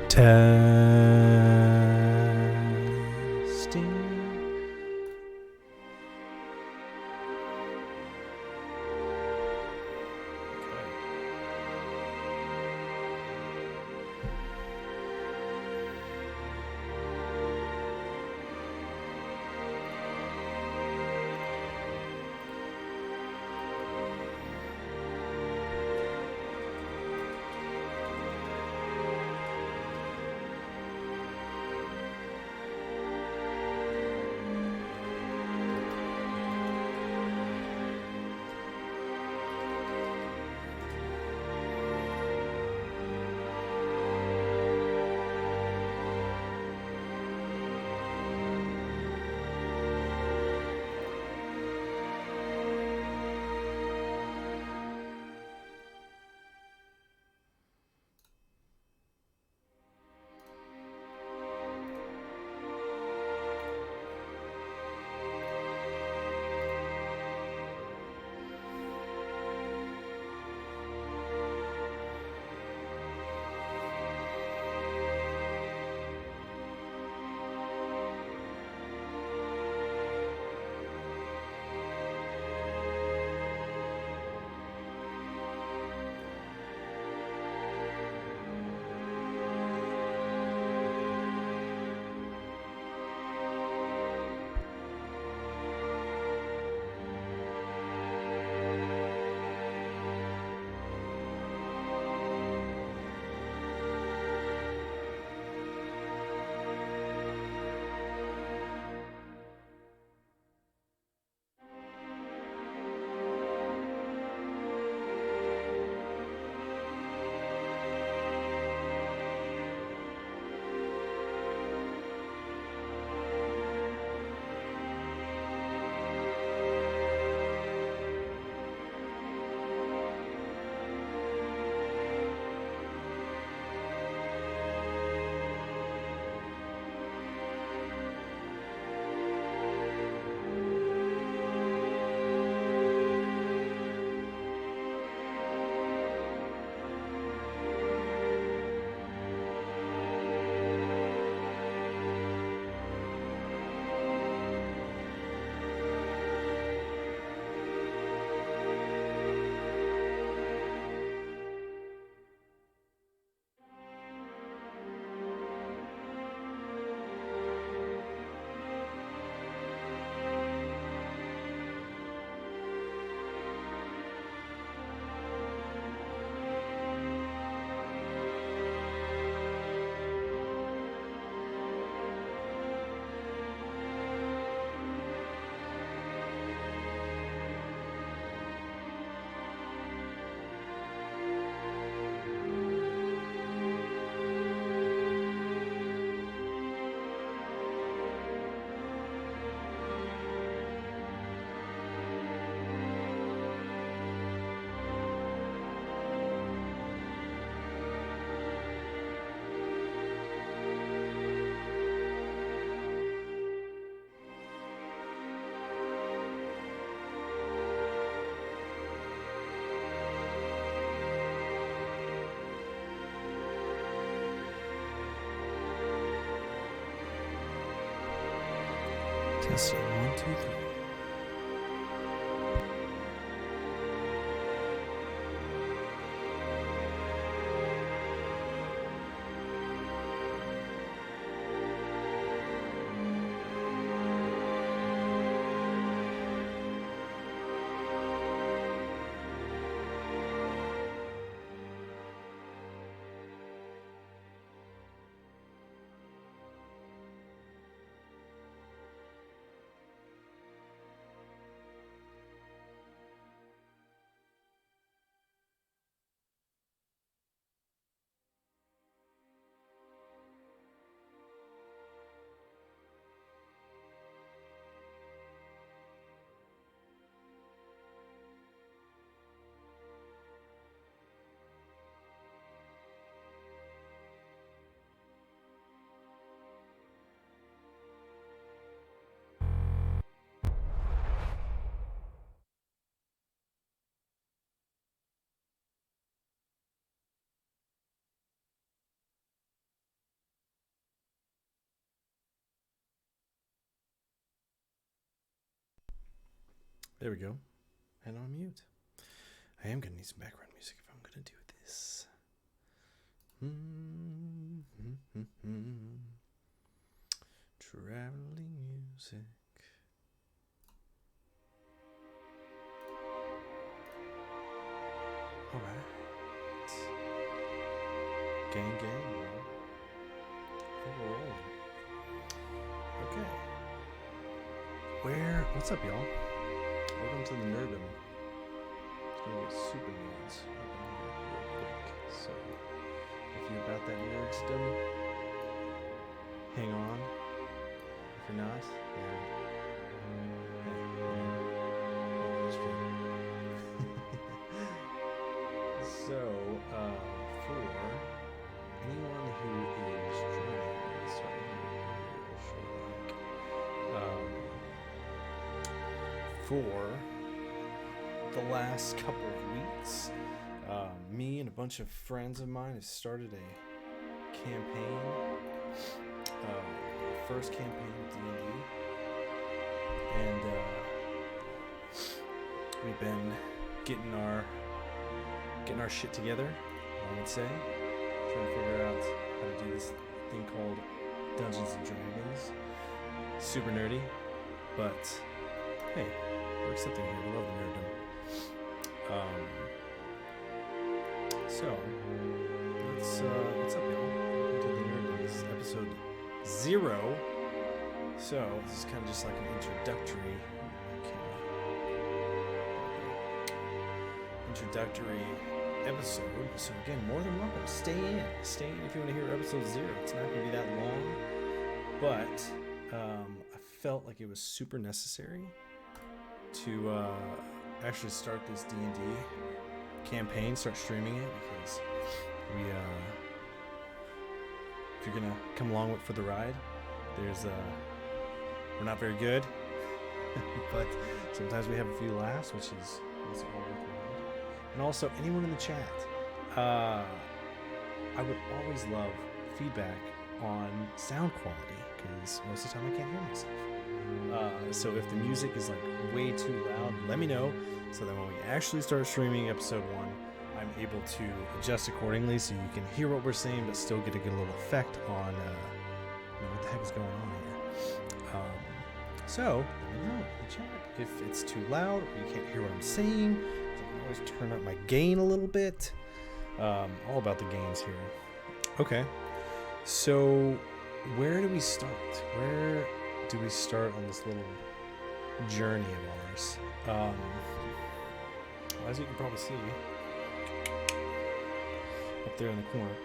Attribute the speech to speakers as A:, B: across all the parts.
A: Testing. Testing 1, 2, 3. There we go. And on mute. I am going to need some background music if I'm going to do this. Traveling music. Alright. Gang, gang, y'all. I think we're rolling. Okay. What's up, y'all? Welcome to the Nerdum. It's gonna get super nerds up in here real quick. So, if you're about that nerdsdom, hang on. If you're not, then So, for anyone who is joining, sorry, for the last couple of weeks, me and a bunch of friends of mine have started a campaign, first campaign of D&D, and we've been getting our shit together, I would say, trying to figure out how to do this thing called Dungeons and Dragons. Super nerdy, but hey, we're accepting here. We love the nerddom. So what's up, y'all? Welcome to the Nerdom. This is episode 0. So this is kind of just like an introductory episode. So again, more than welcome. Stay in if you want to hear episode 0. It's not going to be that long, but I felt like it was super necessary to actually start this D&D campaign, start streaming it, because if you're gonna come along for the ride, we're not very good, but sometimes we have a few laughs, which is all worthwhile. And also, anyone in the chat, I would always love feedback on sound quality, because most of the time I can't hear myself. So if the music is like way too loud, let me know, so that when we actually start streaming episode 1, I'm able to adjust accordingly, so you can hear what we're saying, but still get a good little effect on what the heck is going on here. So let me know in the chat if it's too loud or you can't hear what I'm saying. I can always turn up my gain a little bit. All about the gains here. Okay, so where do we start? Where do we start on this little journey of ours? As you can probably see up there in the corner,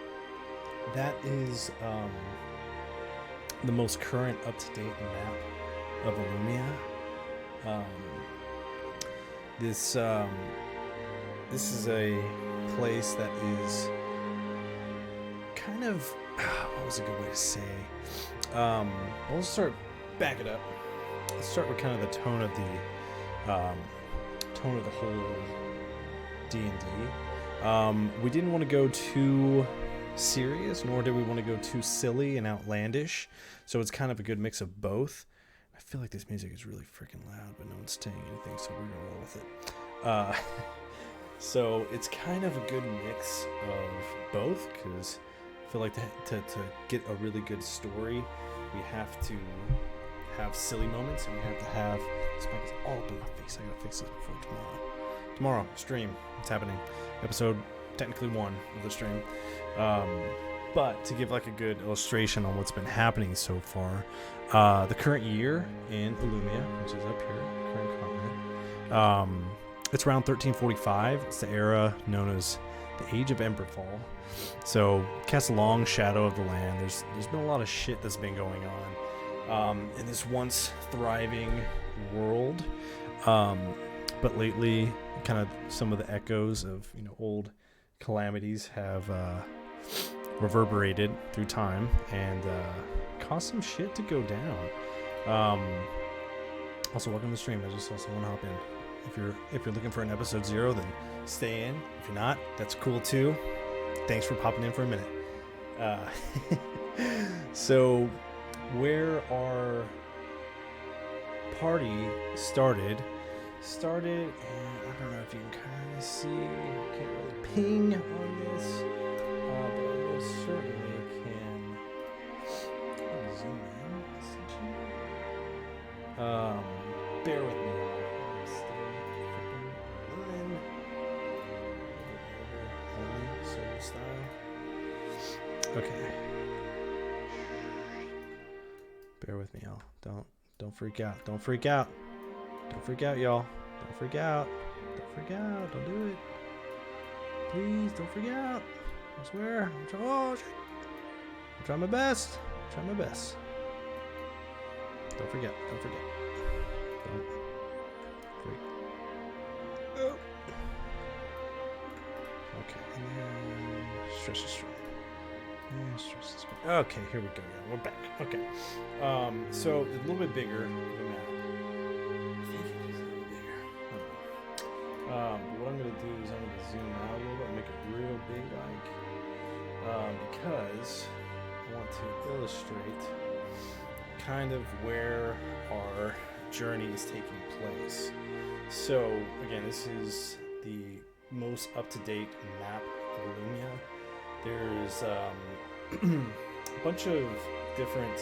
A: that is the most current up-to-date map of Illumia. This is a place that is kind of, what was a good way to say? We'll back it up. Let's start with kind of the tone of the whole D&D. We didn't want to go too serious, nor did we want to go too silly and outlandish. So it's kind of a good mix of both. I feel like this music is really freaking loud, but no one's saying anything, so we're gonna roll with it. So it's kind of a good mix of both, because I feel like to get a really good story, we have to have silly moments, and we have to have, this mic is all up in my face, I gotta fix this before tomorrow stream. It's happening, episode technically 1 of the stream. But to give like a good illustration on what's been happening so far, the current year in Illumia, which is up here, current continent, it's around 1345. It's the era known as the Age of Emberfall. So casts a long shadow of the land. There's been a lot of shit that's been going on in this once thriving world, but lately, kind of some of the echoes of old calamities have reverberated through time and caused some shit to go down. Also, welcome to the stream. I just saw someone hop in. If you're looking for an episode 0, then stay in. If you're not, that's cool too. Thanks for popping in for a minute. So where our party started started, and I don't know if you can kind of see. I can't really ping on this, but I most certainly can zoom in. Bear with me. Okay. Bear with me, y'all. Don't freak out. Don't freak out. Don't freak out, y'all. Don't freak out. Don't freak out. Don't do it. Please, don't freak out. I swear. I'm trying my best. I'm trying my best. Don't forget. Don't forget. Don't freak. Oh. Okay. And then stress is strong. Okay, here we go. Yeah, we're back. Okay. So it's a little bit bigger of a map. I think it is a little bigger. But what I'm going to do is I'm going to zoom out a little bit and make it real big, because I want to illustrate kind of where our journey is taking place. So again, this is the most up-to-date map of Illumia. There's a bunch of different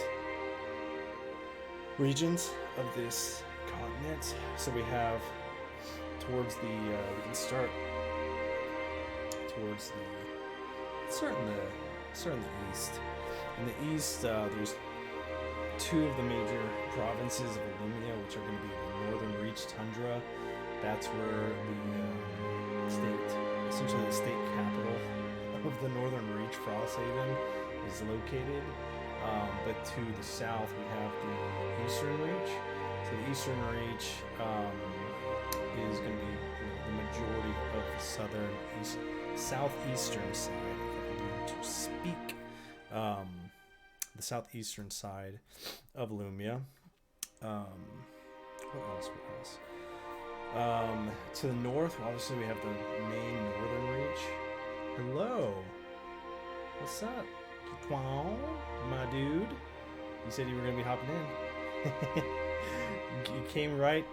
A: regions of this continent. So we have towards the we can start towards the start in the east. In the east, there's two of the major provinces of Illumia, which are going to be the Northern Reach Tundra. That's where essentially the state capital of the Northern Reach, Frosthaven, is located. But to the south, we have the Eastern Reach. So the Eastern Reach is going to be the majority of the southeastern side, if I need to speak. The southeastern side of Illumia. What else? To the north, obviously, we have the main Northern Reach. Hello. What's up? My dude. You said you were going to be hopping in. You came right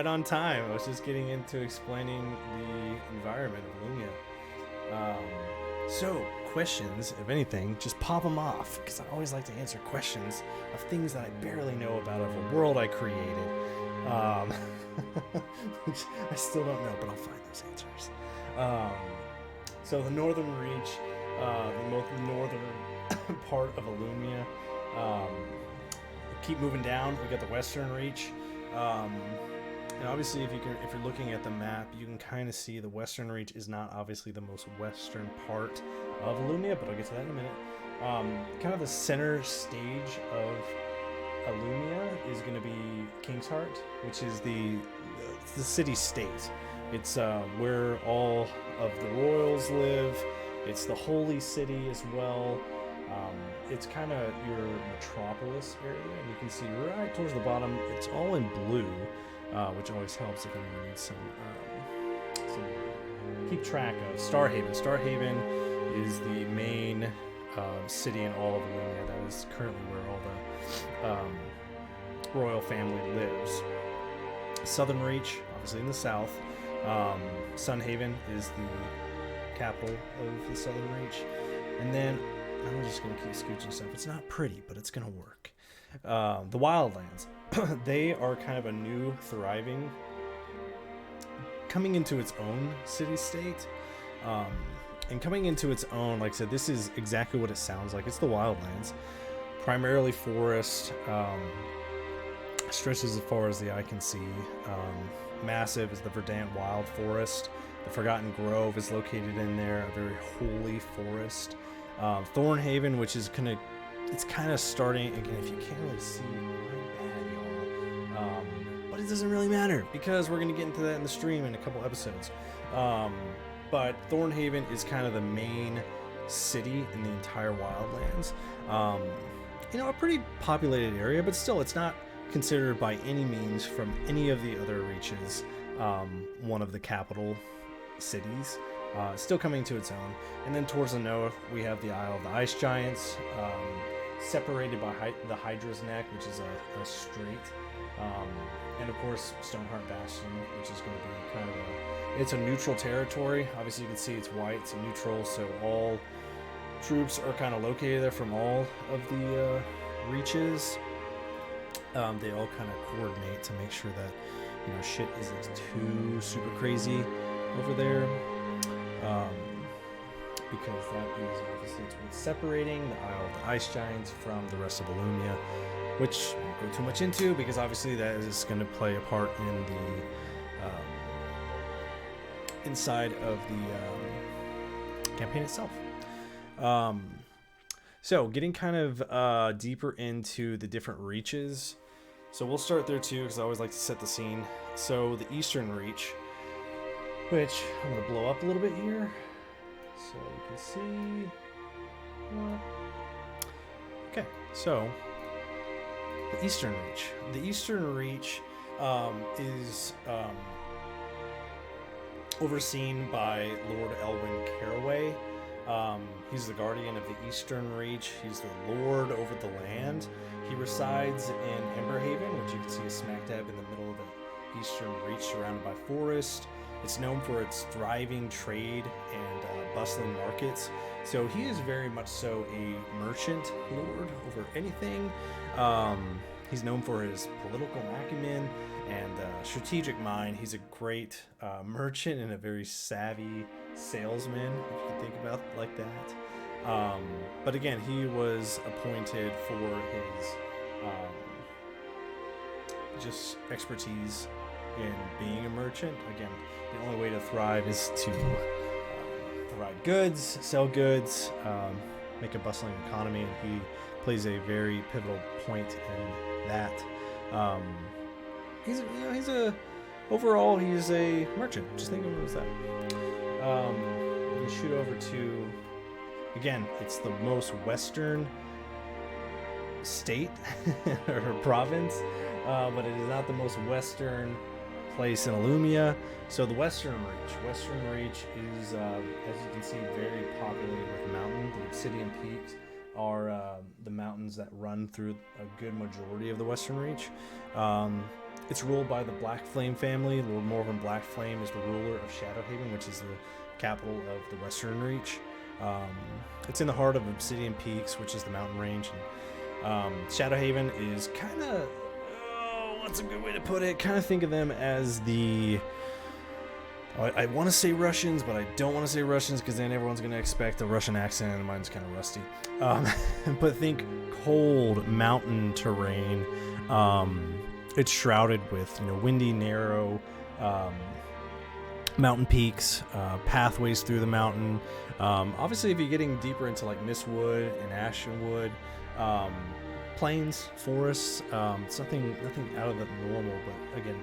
A: on time. I was just getting into explaining the environment of Illumia. So, questions, if anything, just pop them off, because I always like to answer questions of things that I barely know about of a world I created. Which I still don't know, but I'll find those answers. So the Northern Reach, the most northern part of Illumia. Keep moving down. We got the Western Reach, and obviously, if you're looking at the map, you can kind of see the Western Reach is not obviously the most western part of Illumia, but I'll get to that in a minute. Kind of the center stage of Illumia is going to be Kingsheart, which is the city-state. It's where all of the royals live. It's the holy city as well. It's kind of your metropolis area, and you can see right towards the bottom, it's all in blue, which always helps if anyone needs some keep track of. Starhaven. Starhaven is the main city in all of Illumia. That is currently where all the royal family lives. Southern Reach, obviously in the south. Sunhaven is the capital of the Southern Reach. And then I'm just going to keep scooching stuff. It's not pretty, but it's going to work. The Wildlands. They are kind of a new, thriving, coming into its own city-state. And coming into its own, like I said, this is exactly what it sounds like. It's the Wildlands. Primarily forest. Stretches as far as the eye can see. Massive is the Verdant Wild Forest. The Forgotten Grove is located in there, a very holy forest. Thornhaven, which is it's kind of starting, again, if you can't really see, my bad, y'all. But it doesn't really matter, because we're going to get into that in the stream in a couple episodes. But Thornhaven is kind of the main city in the entire Wildlands. A pretty populated area, but still, it's not considered by any means from any of the other reaches one of the capital cities. Still coming to its own. And then towards the north, we have the Isle of the Ice Giants, separated by the Hydra's Neck, which is a strait And of course, Stoneheart Bastion, which is going to be kind of it's a neutral territory. Obviously, you can see it's white, it's a neutral, so all troops are kind of located there from all of the reaches. They all kind of coordinate to make sure that, you know, shit isn't too super crazy over there. Because that is obviously what's separating the Isle of the Ice Giants from the rest of Illumia, which I won't go too much into because obviously that is going to play a part in the inside of the campaign itself. So getting kind of deeper into the different reaches. So we'll start there too because I always like to set the scene. So the Eastern Reach, which I'm going to blow up a little bit here so you can see. Okay, so the Eastern Reach. The Eastern Reach is overseen by Lord Elwyn Caraway. He's the guardian of the Eastern Reach. He's the lord over the land. He resides in Emberhaven, which you can see is smack dab in the middle of the Eastern Reach, surrounded by forest. It's known for its thriving trade and bustling markets. So he is very much so a merchant lord over anything. He's known for his political acumen and strategic mind. He's a great merchant and a very savvy salesman, if you can think about it like that. But again, he was appointed for his just expertise in being a merchant. Again, the only way to thrive is to provide goods, sell goods, make a bustling economy, and he plays a very pivotal point in that. Overall he's a merchant. Just think of him as that. You shoot over to, again, it's the most western state or province, but it is not the most western place in Illumia. So the Western Reach is, as you can see, very populated with mountains. The Obsidian Peaks are the mountains that run through a good majority of the Western Reach. It's ruled by the Black Flame family. Lord Morven Blackflame is the ruler of Shadowhaven, which is the capital of the Western Reach. It's in the heart of Obsidian Peaks, which is the mountain range. And Shadowhaven is kind of, what's a good way to put it? Kind of think of them as the, I want to say Russians, but I don't want to say Russians because then everyone's going to expect a Russian accent and mine's kind of rusty. But think cold mountain terrain. It's shrouded with, windy, narrow mountain peaks, pathways through the mountain. Obviously, if you're getting deeper into like Mistwood and Ashenwood, plains, forests, it's nothing out of the normal. But again,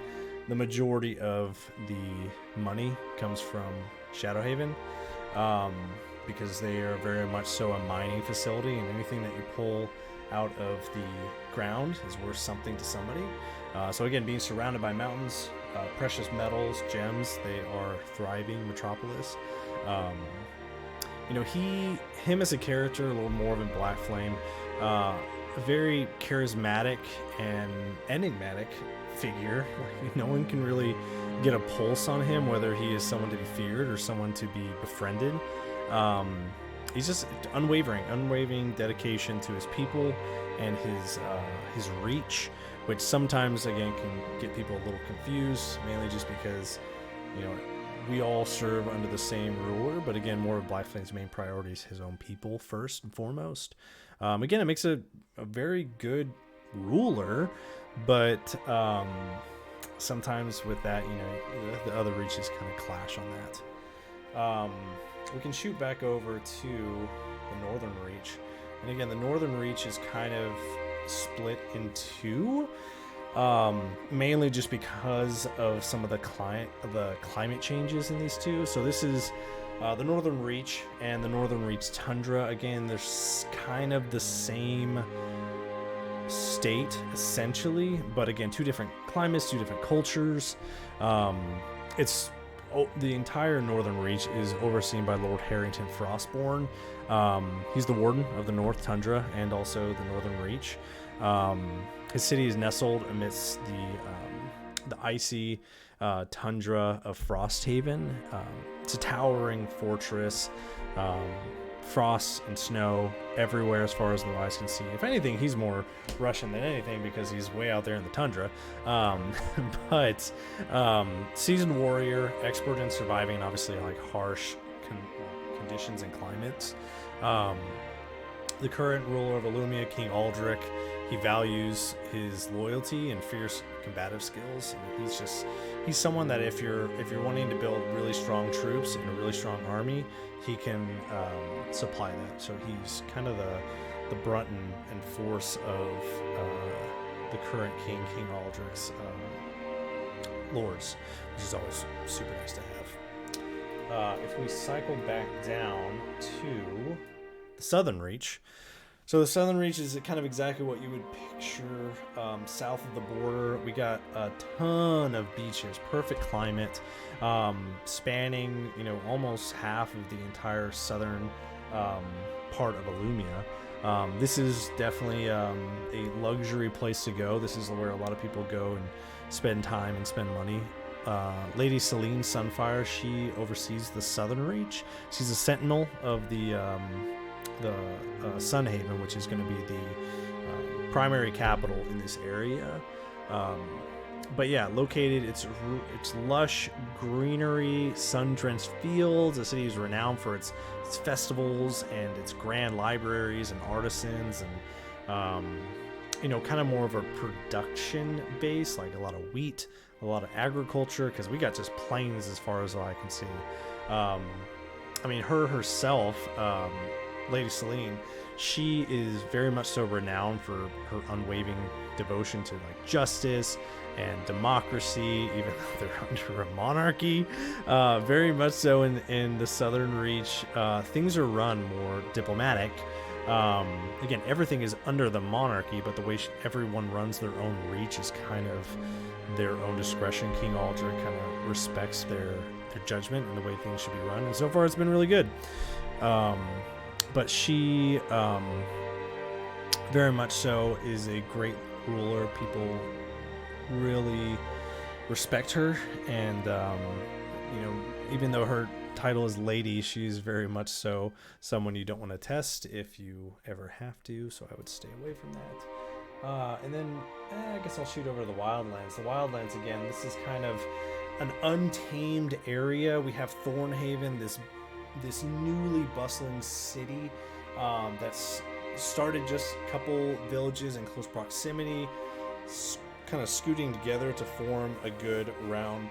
A: the majority of the money comes from Shadowhaven, because they are very much so a mining facility, and anything that you pull out of the ground is worth something to somebody. So again, being surrounded by mountains, precious metals, gems, they are thriving metropolis. Him as a character, a little more of a Blackflame, a very charismatic and enigmatic figure. No one can really get a pulse on him, whether he is someone to be feared or someone to be befriended. He's just unwavering dedication to his people and his reach, which sometimes again can get people a little confused, mainly just because we all serve under the same ruler. But again, more of Blackflame's main priority is his own people first and foremost. Again, it makes a very good ruler, but sometimes with that, the other reaches kind of clash on that. We can shoot back over to the Northern Reach, and again, the Northern Reach is kind of split in two, mainly just because of some of the climate changes in these two. So this is the Northern Reach and the Northern Reach Tundra. Again, they're kind of the same state essentially, but again, two different climates, two different cultures. It's the entire Northern Reach is overseen by Lord Harrington Frostborn. He's the Warden of the North Tundra and also the Northern Reach. His city is nestled amidst the icy tundra of Frosthaven. It's a towering fortress. Frost and snow everywhere as far as the eyes can see. If anything, he's more Russian than anything because he's way out there in the tundra. But seasoned warrior, expert in surviving obviously like harsh conditions and climates. The current ruler of Illumia, King Aldrich, he values his loyalty and fierce combative skills. I mean, he's someone that if you're wanting to build really strong troops and a really strong army, he can supply that. So he's kind of the brunt and force of the current King Aldrich's lords, which is always super nice to have. If we cycle back down to the Southern Reach. So the Southern Reach is kind of exactly what you would picture south of the border. We got a ton of beaches, perfect climate, spanning, almost half of the entire southern part of Illumia. This is definitely a luxury place to go. This is where a lot of people go and spend time and spend money. Lady Celine Sunfire, she oversees the Southern Reach. She's a sentinel of the Sunhaven, which is going to be the primary capital in this area. But yeah, located, it's lush greenery, sun-drenched fields. The city is renowned for its festivals and its grand libraries and artisans, and kind of more of a production base, like a lot of wheat, a lot of agriculture, because we got just plains as far as I can see. I mean, herself, Lady Celine, she is very much so renowned for her unwavering devotion to like justice and democracy, even though they're under a monarchy. Very much so in the Southern Reach, things are run more diplomatic. Again, everything is under the monarchy, but the way everyone runs their own reach is kind of their own discretion. King Aldrich kind of respects their judgment and the way things should be run, and so far it's been really good. But she very much so is a great ruler. People really respect her, and even though her title is lady, she's very much so someone you don't want to test if you ever have to, so I would stay away from that. And then I guess I'll shoot over to the Wildlands. The Wildlands, again, this is kind of an untamed area. We have Thornhaven, this newly bustling city that's started just a couple villages in close proximity, kind of scooting together to form a good round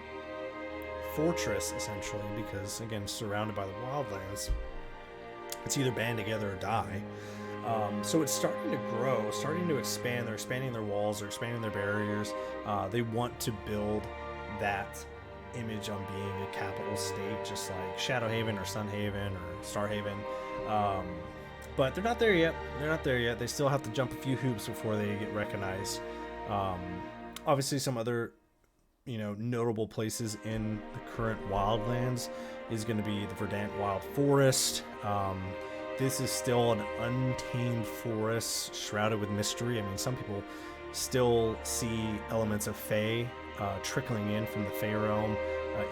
A: fortress, essentially, because again, surrounded by the Wildlands, it's either band together or die. So it's starting to grow, starting to expand. They're expanding their walls, they're expanding their barriers. They want to build that image on being a capital state, just like Shadowhaven or Sunhaven or Starhaven. But they're not there yet. They still have to jump a few hoops before they get recognized. Obviously, some other notable places in the current Wildlands is going to be the Verdant Wild Forest. This is still an untamed forest shrouded with mystery. I mean, some people still see elements of Fae trickling in from the Fae realm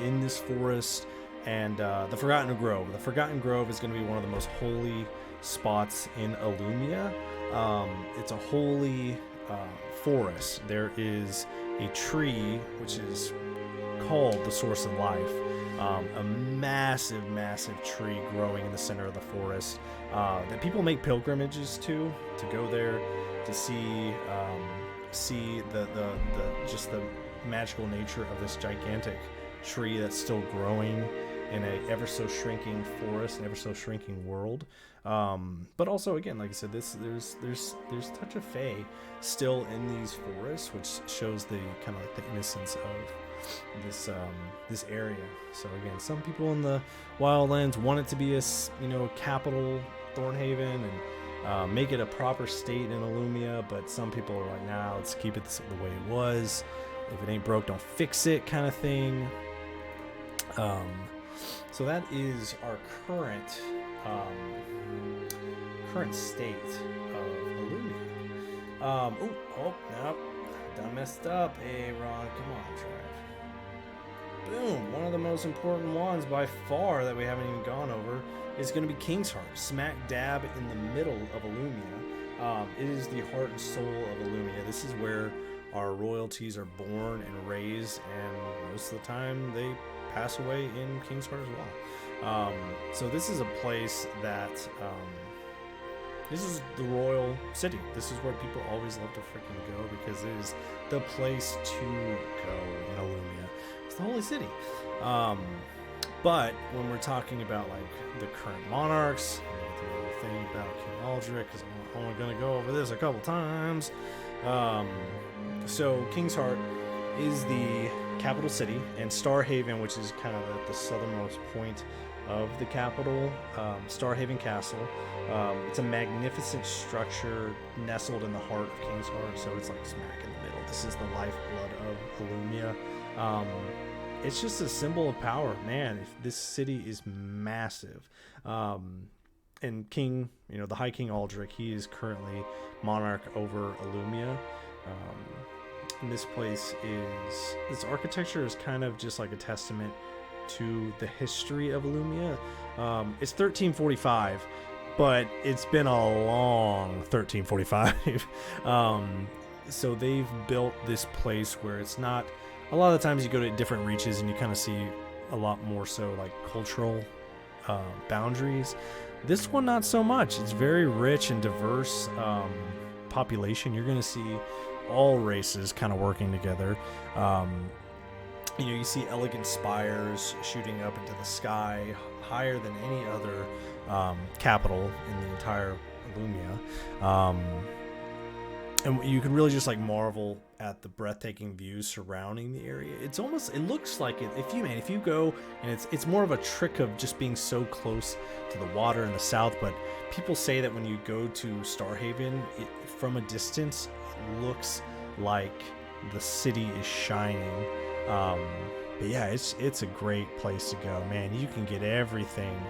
A: in this forest. And the Forgotten Grove. The Forgotten Grove is going to be one of the most holy spots in Illumia. It's a holy forest. There is a tree which is called the Source of Life. A massive tree growing in the center of the forest that people make pilgrimages to go there to see the just the magical nature of this gigantic tree that's still growing in a ever so shrinking forest and ever so shrinking world. But also, again, like I said, there's a touch of Fae still in these forests, which shows the kind of like the innocence of this area. So again, some people in the Wildlands want it to be a capital, Thornhaven, and make it a proper state in Illumia, but some people are like, nah, let's keep it the way it was. If it ain't broke, don't fix it, kind of thing. Um, so that is our current state of Illumia. Oh, no, done messed up. Hey, Ron, come on, Trev. Boom, one of the most important ones by far that we haven't even gone over is going to be King's Heart, smack dab in the middle of Illumia. It is the heart and soul of Illumia. This is where our royalties are born and raised, and most of the time they pass away in King's Heart as well. So this is a place that this is the royal city. This is where people always love to freaking go because it is the place to go in Illumia. It's the holy city. But when we're talking about like the current monarchs, the thing about King Aldrich, because I'm only going to go over this a couple times. So King's Heart is the capital city, and Starhaven, which is kind of at the southernmost point of the capital, Starhaven Castle. It's a magnificent structure nestled in the heart of King's Heart, so it's like smack in the middle. This is the lifeblood of Illumia. It's just a symbol of power, man. This city is massive. And King, the High King Aldrich, he is currently monarch over Illumia. And this place its architecture is kind of just like a testament to the history of Illumia. It's 1345, but it's been a long 1345. So they've built this place where it's not, a lot of the times you go to different reaches and you kind of see a lot more so like cultural boundaries. This one, not so much. It's very rich and diverse population. You're going to see all races kind of working together. You see elegant spires shooting up into the sky, higher than any other capital in the entire Illumia. And you can really just like marvel at the breathtaking views surrounding the area. It looks like it. If you go, and it's more of a trick of just being so close to the water in the south. But people say that when you go to Starhaven, from a distance, it looks like the city is shining. But yeah, it's a great place to go, man. You can get everything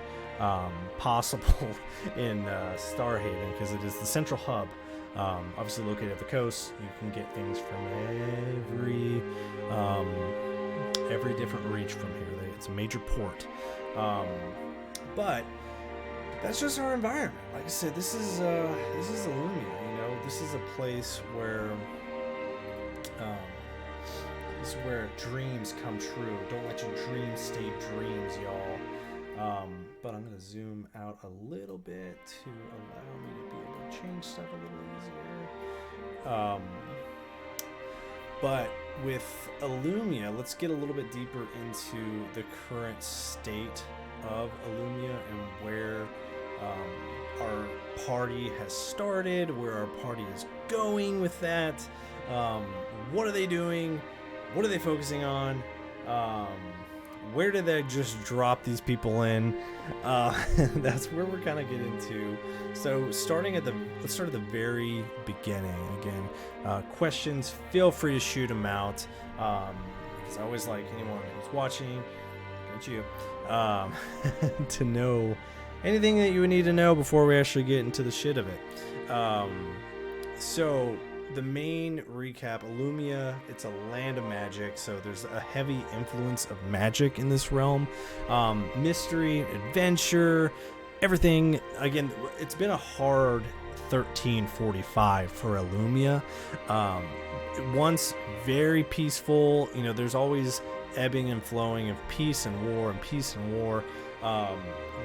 A: possible in Starhaven because it is the central hub. Obviously located at the coast. You can get things from every different reach from here. It's a major port. But that's just our environment. Like I said, this is Illumia. This is a place where dreams come true. Don't let your dreams stay dreams, y'all. But I'm going to zoom out a little bit to allow me to be able to change stuff a little easier. But with Illumia, let's get a little bit deeper into the current state of Illumia and where our party has started, where our party is going with that. What are they doing? What are they focusing on? Where did they just drop these people in? That's where we're kind of getting to. So let's start at the very beginning. Again, questions, feel free to shoot them out. Because I always like anyone who's watching, got you, to know anything that you would need to know before we actually get into the shit of it. So the main recap, Illumia, it's a land of magic, so there's a heavy influence of magic in this realm. Mystery, adventure, everything. Again, it's been a hard 1345 for Illumia. Once very peaceful, there's always ebbing and flowing of peace and war and peace and war.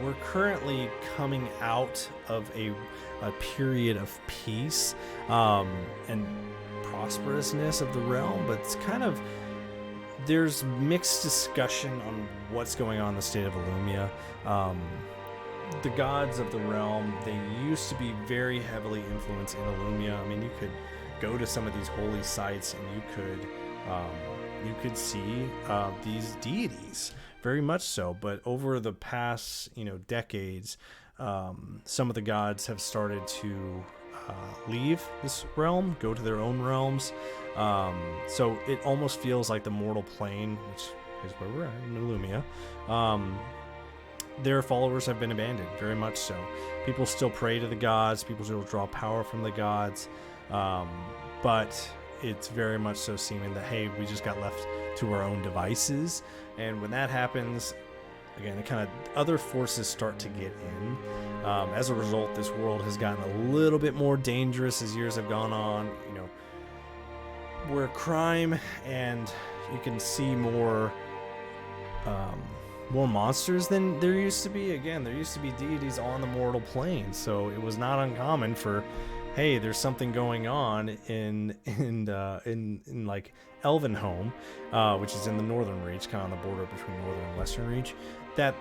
A: We're currently coming out of a period of peace and prosperousness of the realm, but it's kind of, there's mixed discussion on what's going on in the state of Illumia. The gods of the realm, they used to be very heavily influenced in Illumia. I mean, you could go to some of these holy sites and you could see these deities, very much so. But over the past decades, some of the gods have started to leave this realm, go to their own realms. So it almost feels like the mortal plane, which is where we're at in Illumia, their followers have been abandoned, very much so. People still pray to the gods, people still draw power from the gods, but it's very much so seeming that, hey, we just got left to our own devices. And when that happens, again, the kind of other forces start to get in. As a result, this world has gotten a little bit more dangerous as years have gone on. You know, where crime and you can see more monsters than there used to be. Again, there used to be deities on the mortal plane, so it was not uncommon for, hey, there's something going on in like Elvenhome, which is in the Northern Reach, kind of on the border between Northern and Western Reach, that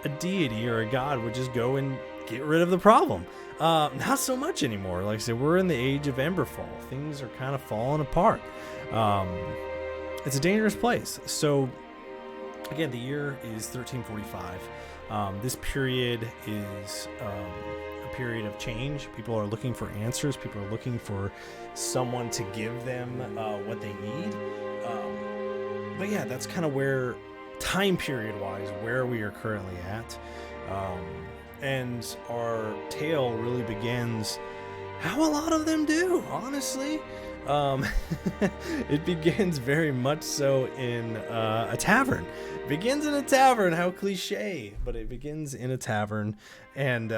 A: a deity or a god would just go and get rid of the problem. Not so much anymore. Like I said, we're in the age of Emberfall. Things are kind of falling apart. It's a dangerous place. So, again, the year is 1345. This period is a period of change. People are looking for answers. People are looking for someone to give them what they need. But yeah, that's kind of where, time period wise, where we are currently at. And our tale really begins how a lot of them do, honestly. It begins very much so in a tavern. It begins in a tavern, how cliche, but it begins in a tavern. And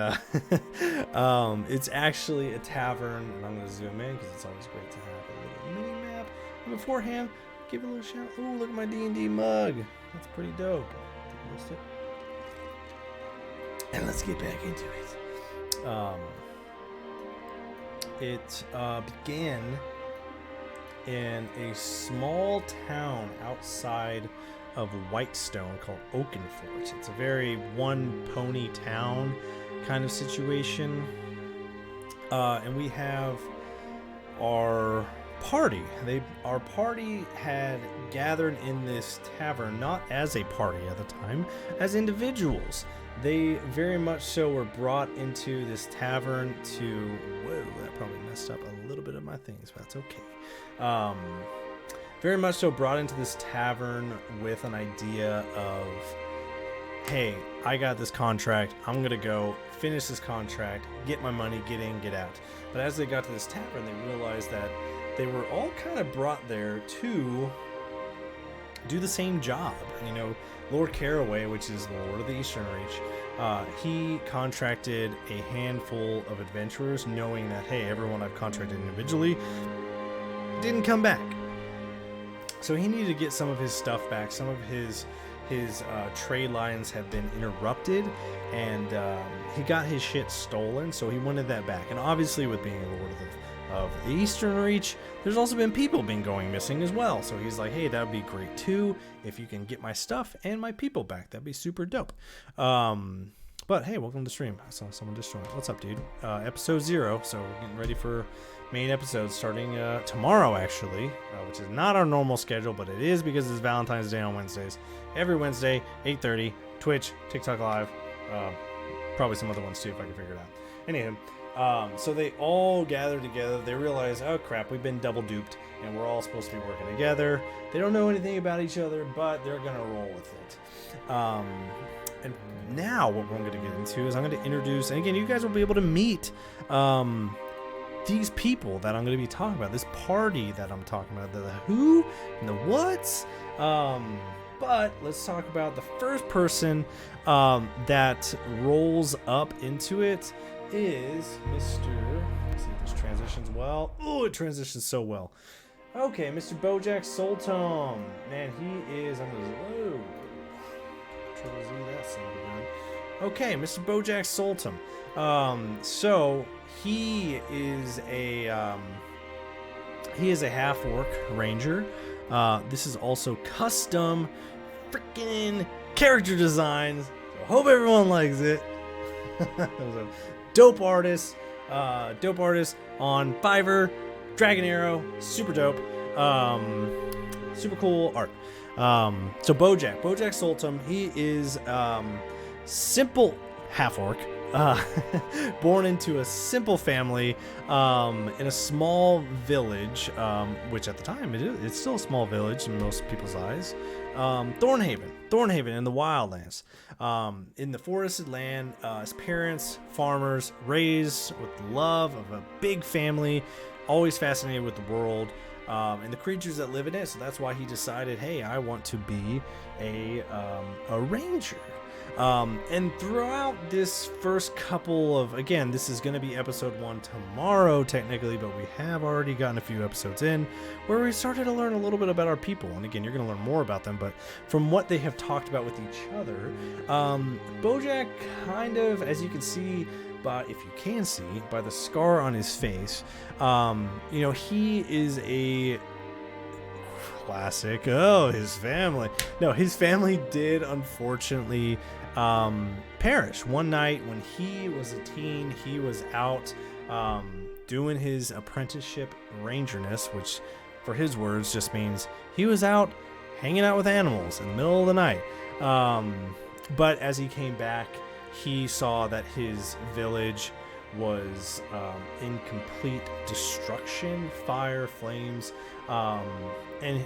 A: it's actually a tavern, and I'm going to zoom in because it's always great to have a little mini map. And beforehand, give it a little shout. Oh, look at my D&D mug. That's pretty dope. And let's get back into it. It began in a small town outside of Whitestone called Oakenfort. It's a very one pony town kind of situation. And we have our party. Our party had gathered in this tavern not as a party at the time, as individuals. They very much so were brought into this tavern to... Whoa, that probably messed up a little bit of my things, but that's okay. Very much so brought into this tavern with an idea of, hey, I got this contract. I'm going to go finish this contract, get my money, get in, get out. But as they got to this tavern, they realized that they were all kind of brought there to do the same job. You know, Lord Caraway, which is the Lord of the Eastern Reach, he contracted a handful of adventurers, knowing that, hey, everyone I've contracted individually didn't come back. So he needed to get some of his stuff back. Some of his trade lines have been interrupted, and he got his shit stolen, so he wanted that back. And obviously, with being a Lord of the Eastern Reach, there's also been people been going missing as well. So he's like, hey, that would be great too if you can get my stuff and my people back. That'd be super dope. But hey, welcome to the stream. I saw someone just joined. What's up, dude? Episode 0. So we're getting ready for main episodes starting tomorrow, actually, which is not our normal schedule, but it is because it's Valentine's Day on Wednesdays. Every Wednesday, 8:30, Twitch, TikTok Live, probably some other ones too if I can figure it out. Anywho, so they all gather together. They realize, oh crap, we've been double duped, and we're all supposed to be working together. They don't know anything about each other, but they're gonna roll with it. And now what we're going to get into is I'm going to introduce, and again, you guys will be able to meet these people that I'm going to be talking about, this party that I'm talking about, the who and the whats. But let's talk about the first person that rolls up into it is Mr. Let's see if this transitions well. Oh, it transitions so well. Okay, Mr. Bojack Sultan. Man, he is. I'm going to. Whoa. Okay, Mr. Bojack Sultan. So he is a half-orc ranger. This is also custom freaking character designs. So hope everyone likes it. Dope artist on Fiverr, Dragon Arrow, super dope. Super cool art. So Bojack Sultan, he is simple half-orc. born into a simple family in a small village, which at the time it's still a small village in most people's eyes. Thornhaven in the wildlands, in the forested land. His parents, farmers, raised with the love of a big family, always fascinated with the world and the creatures that live in it. So that's why he decided, hey, I want to be a ranger. And throughout this first couple of, again, this is going to be episode 1 tomorrow technically, but we have already gotten a few episodes in where we started to learn a little bit about our people. And again, you're going to learn more about them, but from what they have talked about with each other, Bojack kind of, as you can see, but if you can see by the scar on his face, he is a classic. Oh, his family. No, his family did unfortunately perish one night when he was a teen. He was out doing his apprenticeship rangerness, which for his words just means he was out hanging out with animals in the middle of the night. But as he came back, he saw that his village was in complete destruction, fire, flames, and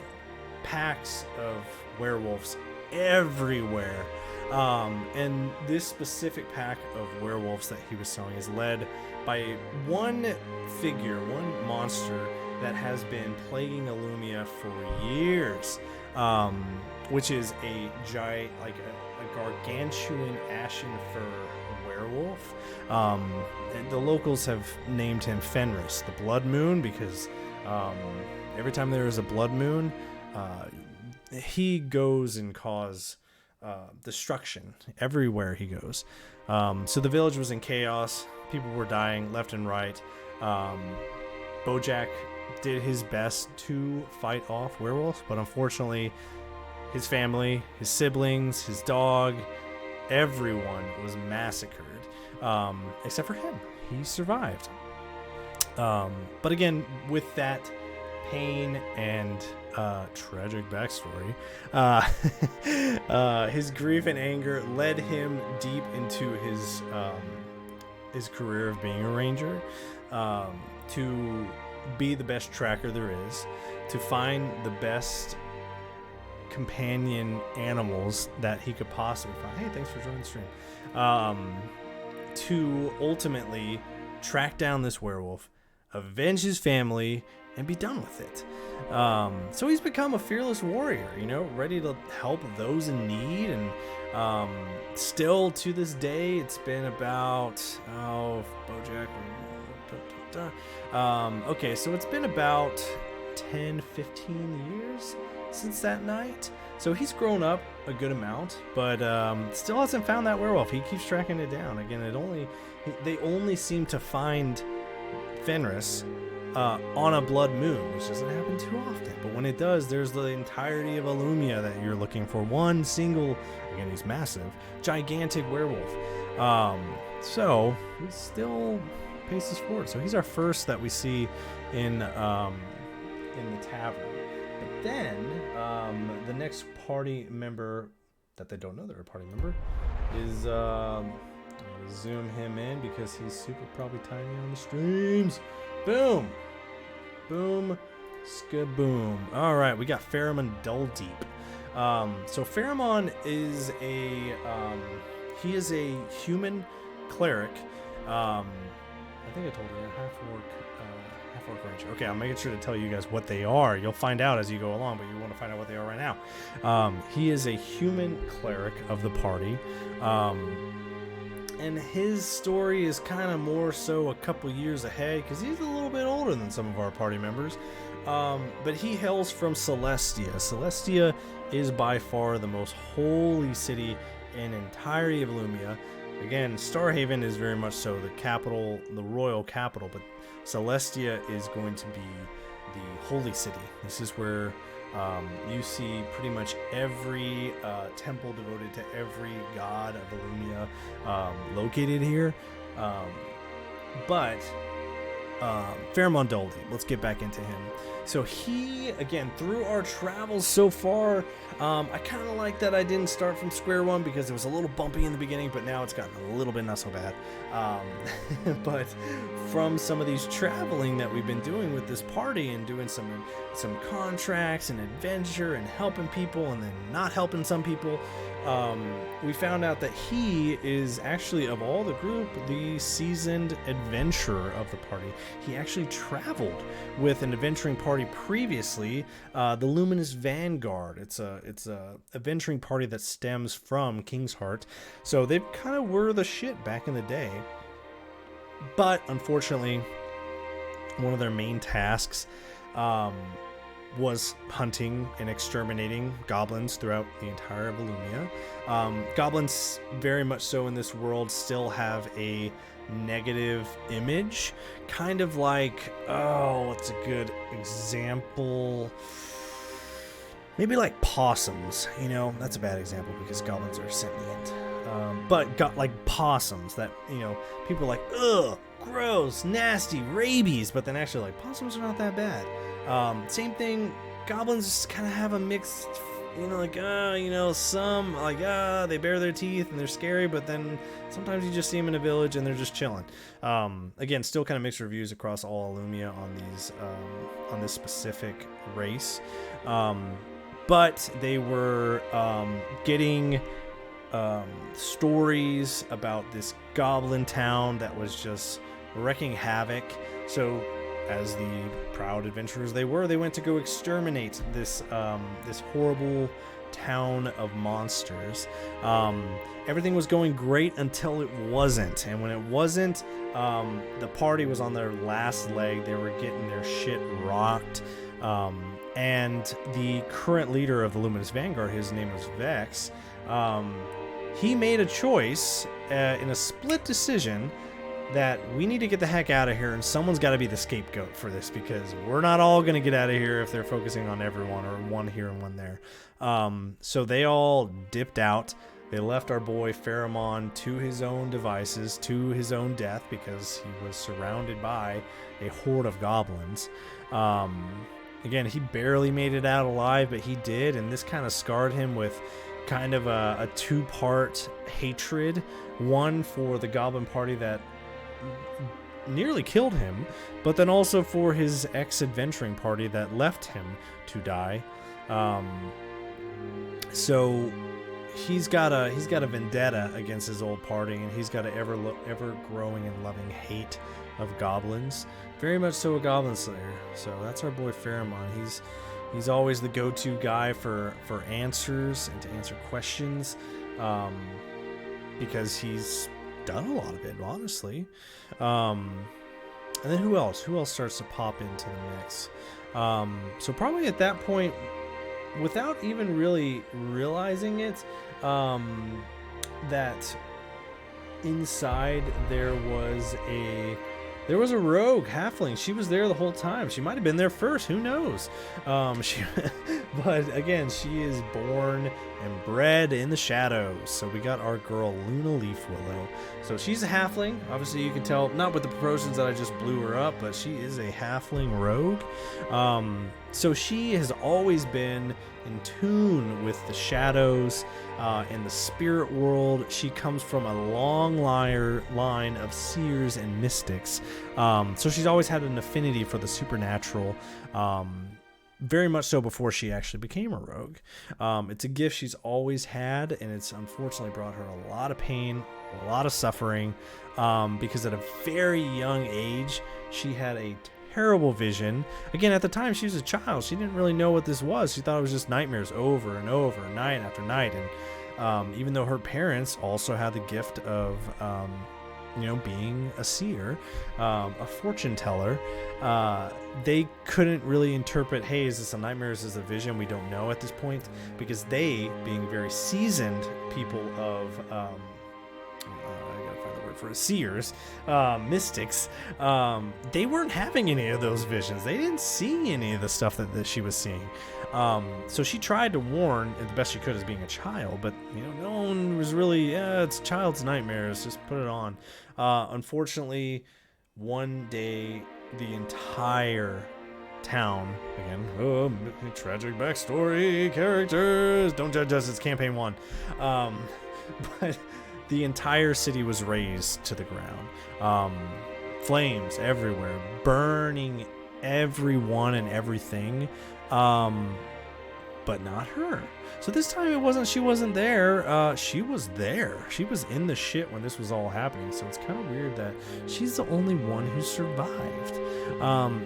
A: packs of werewolves everywhere. And this specific pack of werewolves that he was selling is led by one monster that has been plaguing Illumia for years, which is a giant, like a gargantuan ashen fur werewolf. And the locals have named him Fenris, the Blood Moon, because every time there is a blood moon, he goes and cause destruction everywhere he goes. So the village was in chaos. People were dying left and right. Bojack did his best to fight off werewolves, but unfortunately his family, his siblings, his dog, everyone was massacred, except for him. He survived. But again, with that pain and tragic backstory, his grief and anger led him deep into his career of being a ranger, to be the best tracker there is, to find the best companion animals that he could possibly find. Hey, thanks for joining the stream. To ultimately track down this werewolf, avenge his family, and be done with it. So he's become a fearless warrior, ready to help those in need. And still to this day, it's been about, Bojack. Okay, so it's been about 10, 15 years since that night. So he's grown up a good amount, but still hasn't found that werewolf. He keeps tracking it down. Again, they only seem to find Fenris on a blood moon, which doesn't happen too often. But when it does, there's the entirety of Illumia that you're looking for. One single, again, he's massive, gigantic werewolf. So he still paces forward. So he's our first that we see in the tavern. But then the next party member that they don't know they're a party member is I'm gonna zoom him in because he's super probably tiny on the streams. Boom, boom, skaboom. All right, we got Pheromon Dulldeep. So Pheromon is he is a human cleric. I think I told you, half-orc ranger. Okay, I'm making sure to tell you guys what they are. You'll find out as you go along, but you want to find out what they are right now. He is a human cleric of the party. And his story is kind of more so a couple years ahead because he's a little bit older than some of our party members. But he hails from Celestia. Celestia is by far the most holy city in entirety of Illumia. Again, Starhaven is very much so the capital, the royal capital, but Celestia is going to be the holy city. This is where you see pretty much every temple devoted to every god of Illumia located here. But Pheromone Doldy. Let's get back into him. So he, again, through our travels so far, I kind of like that I didn't start from square one because it was a little bumpy in the beginning, but now it's gotten a little bit not so bad. But from some of these traveling that we've been doing with this party and doing some contracts and adventure and helping people and then not helping some people, we found out that he is actually, of all the group, the seasoned adventurer of the party. He actually traveled with an adventuring party previously, the Luminous Vanguard. It's a adventuring party that stems from King's Heart, so they kind of were the shit back in the day. But unfortunately, one of their main tasks was hunting and exterminating goblins throughout the entire of Illumia. Goblins, very much so in this world, still have a negative image, kind of like, what's a good example? Maybe like possums. That's a bad example because goblins are sentient. But got like possums that, people are like, ugh, gross, nasty, rabies, but then actually like possums are not that bad. Same thing, goblins just kind of have a mixed, some like, they bare their teeth and they're scary, but then sometimes you just see them in a village and they're just chilling. Again, still kind of mixed reviews across all Illumia on this specific race. But they were getting stories about this goblin town that was just wreaking havoc. So as the proud adventurers they were, they went to go exterminate this horrible town of monsters. Everything was going great until it wasn't, and when it wasn't, the party was on their last leg. They were getting their shit rocked, and the current leader of the Luminous Vanguard, his name was Vex, he made a choice in a split decision that we need to get the heck out of here, and someone's got to be the scapegoat for this, because we're not all going to get out of here if they're focusing on everyone, or one here and one there. So they all dipped out. They left our boy Pheromone to his own devices, to his own death, because he was surrounded by a horde of goblins. Again, he barely made it out alive, but he did, and this kind of scarred him with kind of a two-part hatred. One for the goblin party that nearly killed him, but then also for his ex-adventuring party that left him to die. So he's got a vendetta against his old party, and he's got an ever growing and loving hate of goblins. Very much so a goblin slayer. So that's our boy Pheromone. He's always the go-to guy for answers and to answer questions, because he's done a lot of it, honestly. And then who else starts to pop into the mix? So probably at that point, without even really realizing it, that inside there was a rogue halfling. She was there the whole time. She might have been there first. Who knows? But again, she is born and bred in the shadows. So we got our girl Luna Leafwillow. So she's a halfling. Obviously, you can tell, not with the proportions that I just blew her up, but she is a halfling rogue. So she has always been in tune with the shadows and the spirit world. She comes from a long line of seers and mystics. So she's always had an affinity for the supernatural, very much so before she actually became a rogue. It's a gift she's always had, and it's unfortunately brought her a lot of pain, a lot of suffering, because at a very young age, she had a terrible vision. Again, at the time she was a child, she didn't really know what this was. She thought it was just nightmares over and over, night after night. And even though her parents also had the gift of being a seer, a fortune teller, they couldn't really interpret, hey, is this a nightmare, is this a vision? We don't know at this point, because they, being very seasoned people of for seers, mystics, they weren't having any of those visions. They didn't see any of the stuff that she was seeing. So she tried to warn the best she could as being a child, but no one was really, it's child's nightmares, just put it on. Unfortunately, one day the entire town again. Oh, tragic backstory, characters. Don't judge us. It's campaign 1. But the entire city was razed to the ground. Flames everywhere, burning everyone and everything. But not her. So this time it wasn't, she wasn't there. She was there. She was in the shit when this was all happening. So it's kind of weird that she's the only one who survived.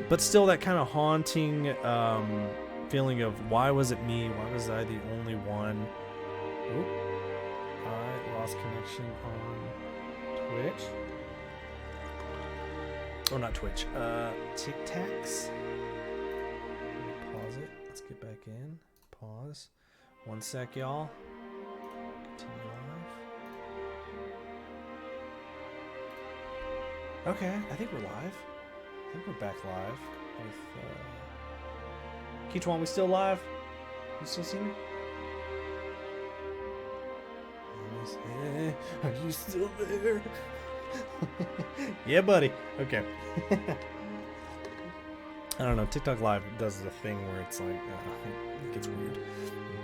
A: But still that kind of haunting feeling of why was it me? Why was I the only one? Oop. I lost connection on Twitch. Oh, not Twitch. Tic Tacs. Pause it. Let's get back in. Pause. 1 sec, y'all. Continue live. Okay, I think we're live. I think we're back live with Keechwan. We still live? You still see me? Are you still there? Yeah, buddy. Okay. I don't know. TikTok Live does the thing where it's like, it gets weird.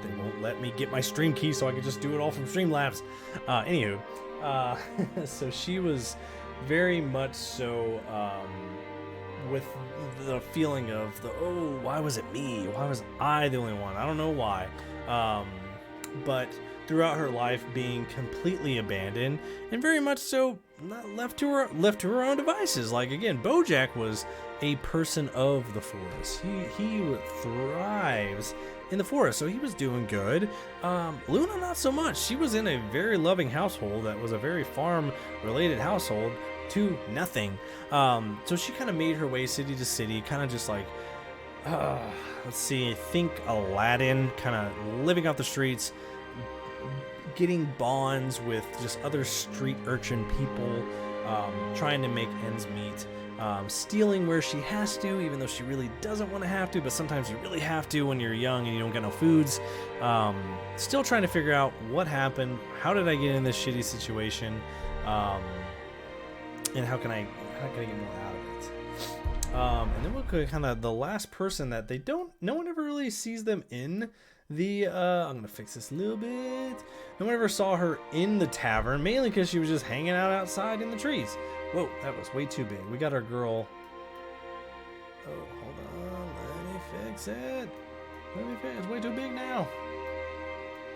A: They won't let me get my stream key so I can just do it all from Streamlabs. Anywho, so she was very much so with the feeling of oh, why was it me? Why was I the only one? I don't know why. But throughout her life being completely abandoned and very much so not left to her own devices. Like again, Bojack was a person of the forest. He thrives in the forest, so he was doing good. Luna not so much. She was in a very loving household that was a very farm related household to nothing. So she kind of made her way city to city, kind of just like let's see, think Aladdin, kind of living off the streets, getting bonds with just other street urchin people, trying to make ends meet, stealing where she has to, even though she really doesn't want to have to, but sometimes you really have to when you're young and you don't get no foods. Still trying to figure out what happened, how did I get in this shitty situation, and how can I get more out of it. And then we'll go kind of the last person that no one ever really sees them in the, I'm gonna fix this a little bit. No one ever saw her in the tavern, mainly because she was just hanging out outside in the trees. Whoa, that was way too big. We got our girl. Oh, hold on, let me fix it. It's way too big now.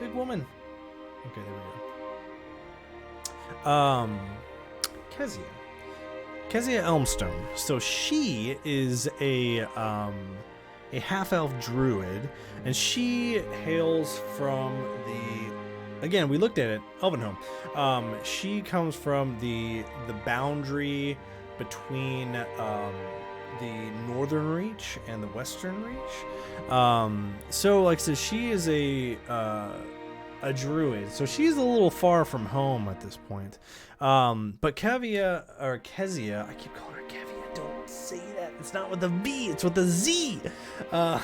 A: Big woman. Okay, there we go. Kezia Elmstone. So she is a half-elf druid, and she hails from the, again, we looked at it, Elvenhome. She comes from the boundary between the northern reach and the western reach. So like I said, she is a druid, so she's a little far from home at this point. But Kezia, I keep calling her Kevia, don't say that. It's not with a V, it's with a Z. It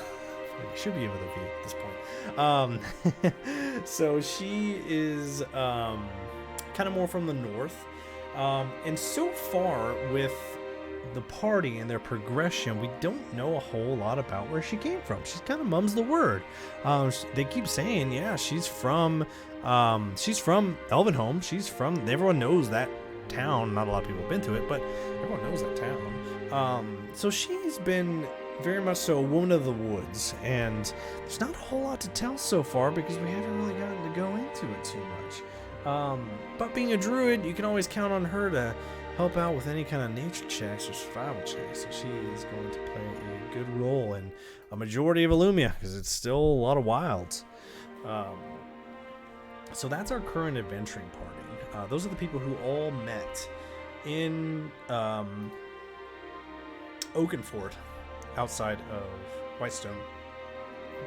A: should be with a V at this point. So she is kind of more from the north. And so far with the party and their progression, we don't know a whole lot about where she came from. She kind of mums the word. They keep saying, yeah, she's from Elvenhome. She's from, everyone knows that town. Not a lot of people have been to it, but everyone knows that town. So she's been very much so a woman of the woods, and there's not a whole lot to tell so far because we haven't really gotten to go into it too much. But being a druid, you can always count on her to help out with any kind of nature checks or survival checks. So she is going to play a good role in a majority of Illumia because it's still a lot of wilds. So that's our current adventuring party. Those are the people who all met in Oakenford outside of Whitestone.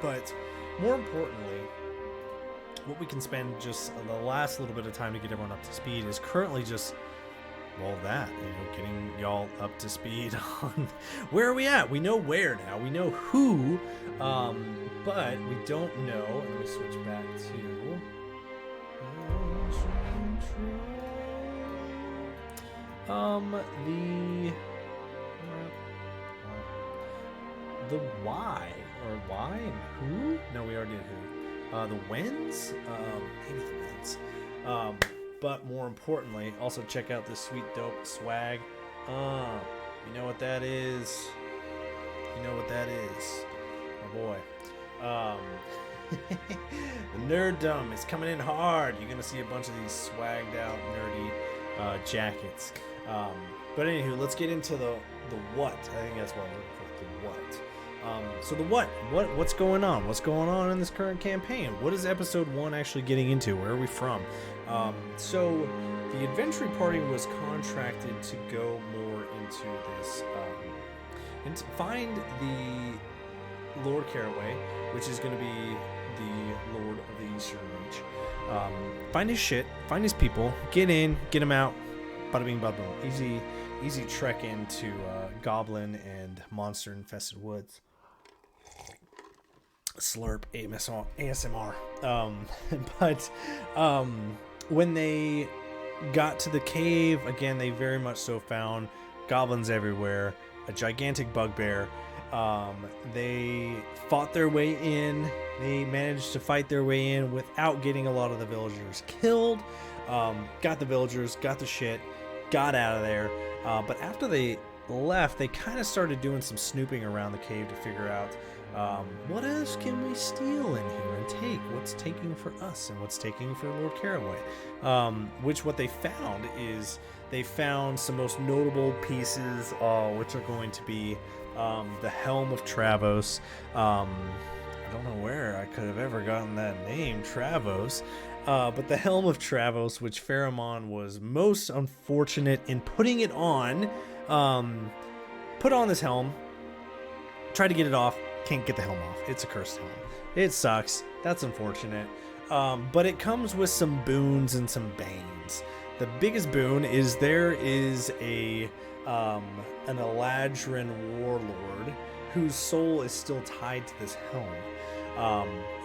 A: But more importantly, what we can spend just the last little bit of time to get everyone up to speed is currently just, well, getting y'all up to speed on where are we at. We know where now. We know who, but we don't know. Let me switch back to the why, or why and who? No, we already did who. The whens? Maybe the whens. But more importantly, also check out this sweet dope swag. You know what that is? You know what that is? My boy. The nerddom is coming in hard. You're gonna see a bunch of these swagged out nerdy jackets. But anywho, let's get into the what. I think that's what I'm looking for. The what. So the what's going on? What's going on in this current campaign? What is episode 1 actually getting into? Where are we from? So the adventuring party was contracted to go more into this and to find the Lord Caraway, which is going to be the Lord of the Eastern Reach. Find his shit, find his people, get in, get him out, bada bing bada boom. Easy trek into goblin and monster infested woods. Slurp ASMR. But when they got to the cave, again, they very much so found goblins everywhere, a gigantic bugbear. They fought their way in. They managed to fight their way in without getting a lot of the villagers killed. Got the villagers, got the shit, got out of there. But after they left, they kind of started doing some snooping around the cave to figure out what else can we steal in here and take? What's taking for us and what's taking for Lord Caraway? Which what they found is they found some most notable pieces, which are going to be the Helm of Travos. I don't know where I could have ever gotten that name, Travos. But the Helm of Travos, which Pharamond was most unfortunate in putting it on. Put on this helm, try to get it off, can't get the helm off. It's a cursed helm. It sucks. That's unfortunate. But it comes with some boons and some banes. The biggest boon is there is an Eladrin warlord whose soul is still tied to this helm.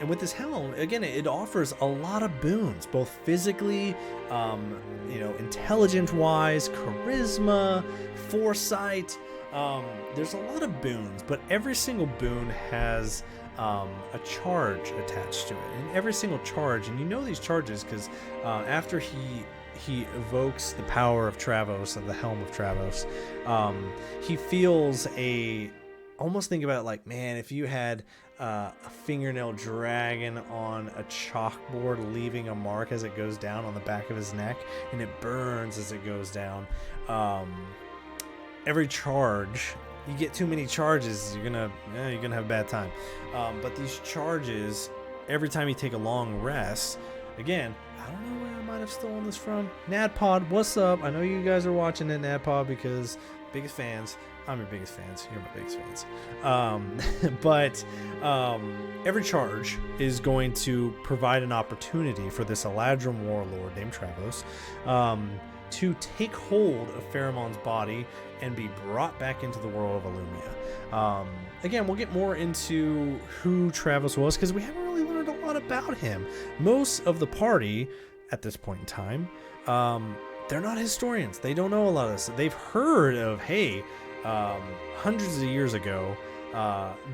A: And with this helm, again, it offers a lot of boons, both physically, intelligence-wise, charisma, foresight. There's a lot of boons, but every single boon has a charge attached to it. And every single charge, and you know these charges because after he evokes the power of Travos, of the Helm of Travos, he feels almost think about it like, man, if you had a fingernail dragon on a chalkboard leaving a mark as it goes down on the back of his neck, and it burns as it goes down. Every charge, you get too many charges, you're gonna have a bad time. But these charges, every time you take a long rest, again, I don't know where I might have stolen this from. NADPOD, what's up? I know you guys are watching it, NADPOD, because biggest fans. I'm your biggest fans. You're my biggest fans. But every charge is going to provide an opportunity for this Eladrin warlord named Travos to take hold of Pharamond's body and be brought back into the world of Illumia. Again, we'll get more into who Travos was because we haven't really learned a lot about him. Most of the party at this point in time, they're not historians. They don't know a lot of this. They've heard of, hey, hundreds of years ago,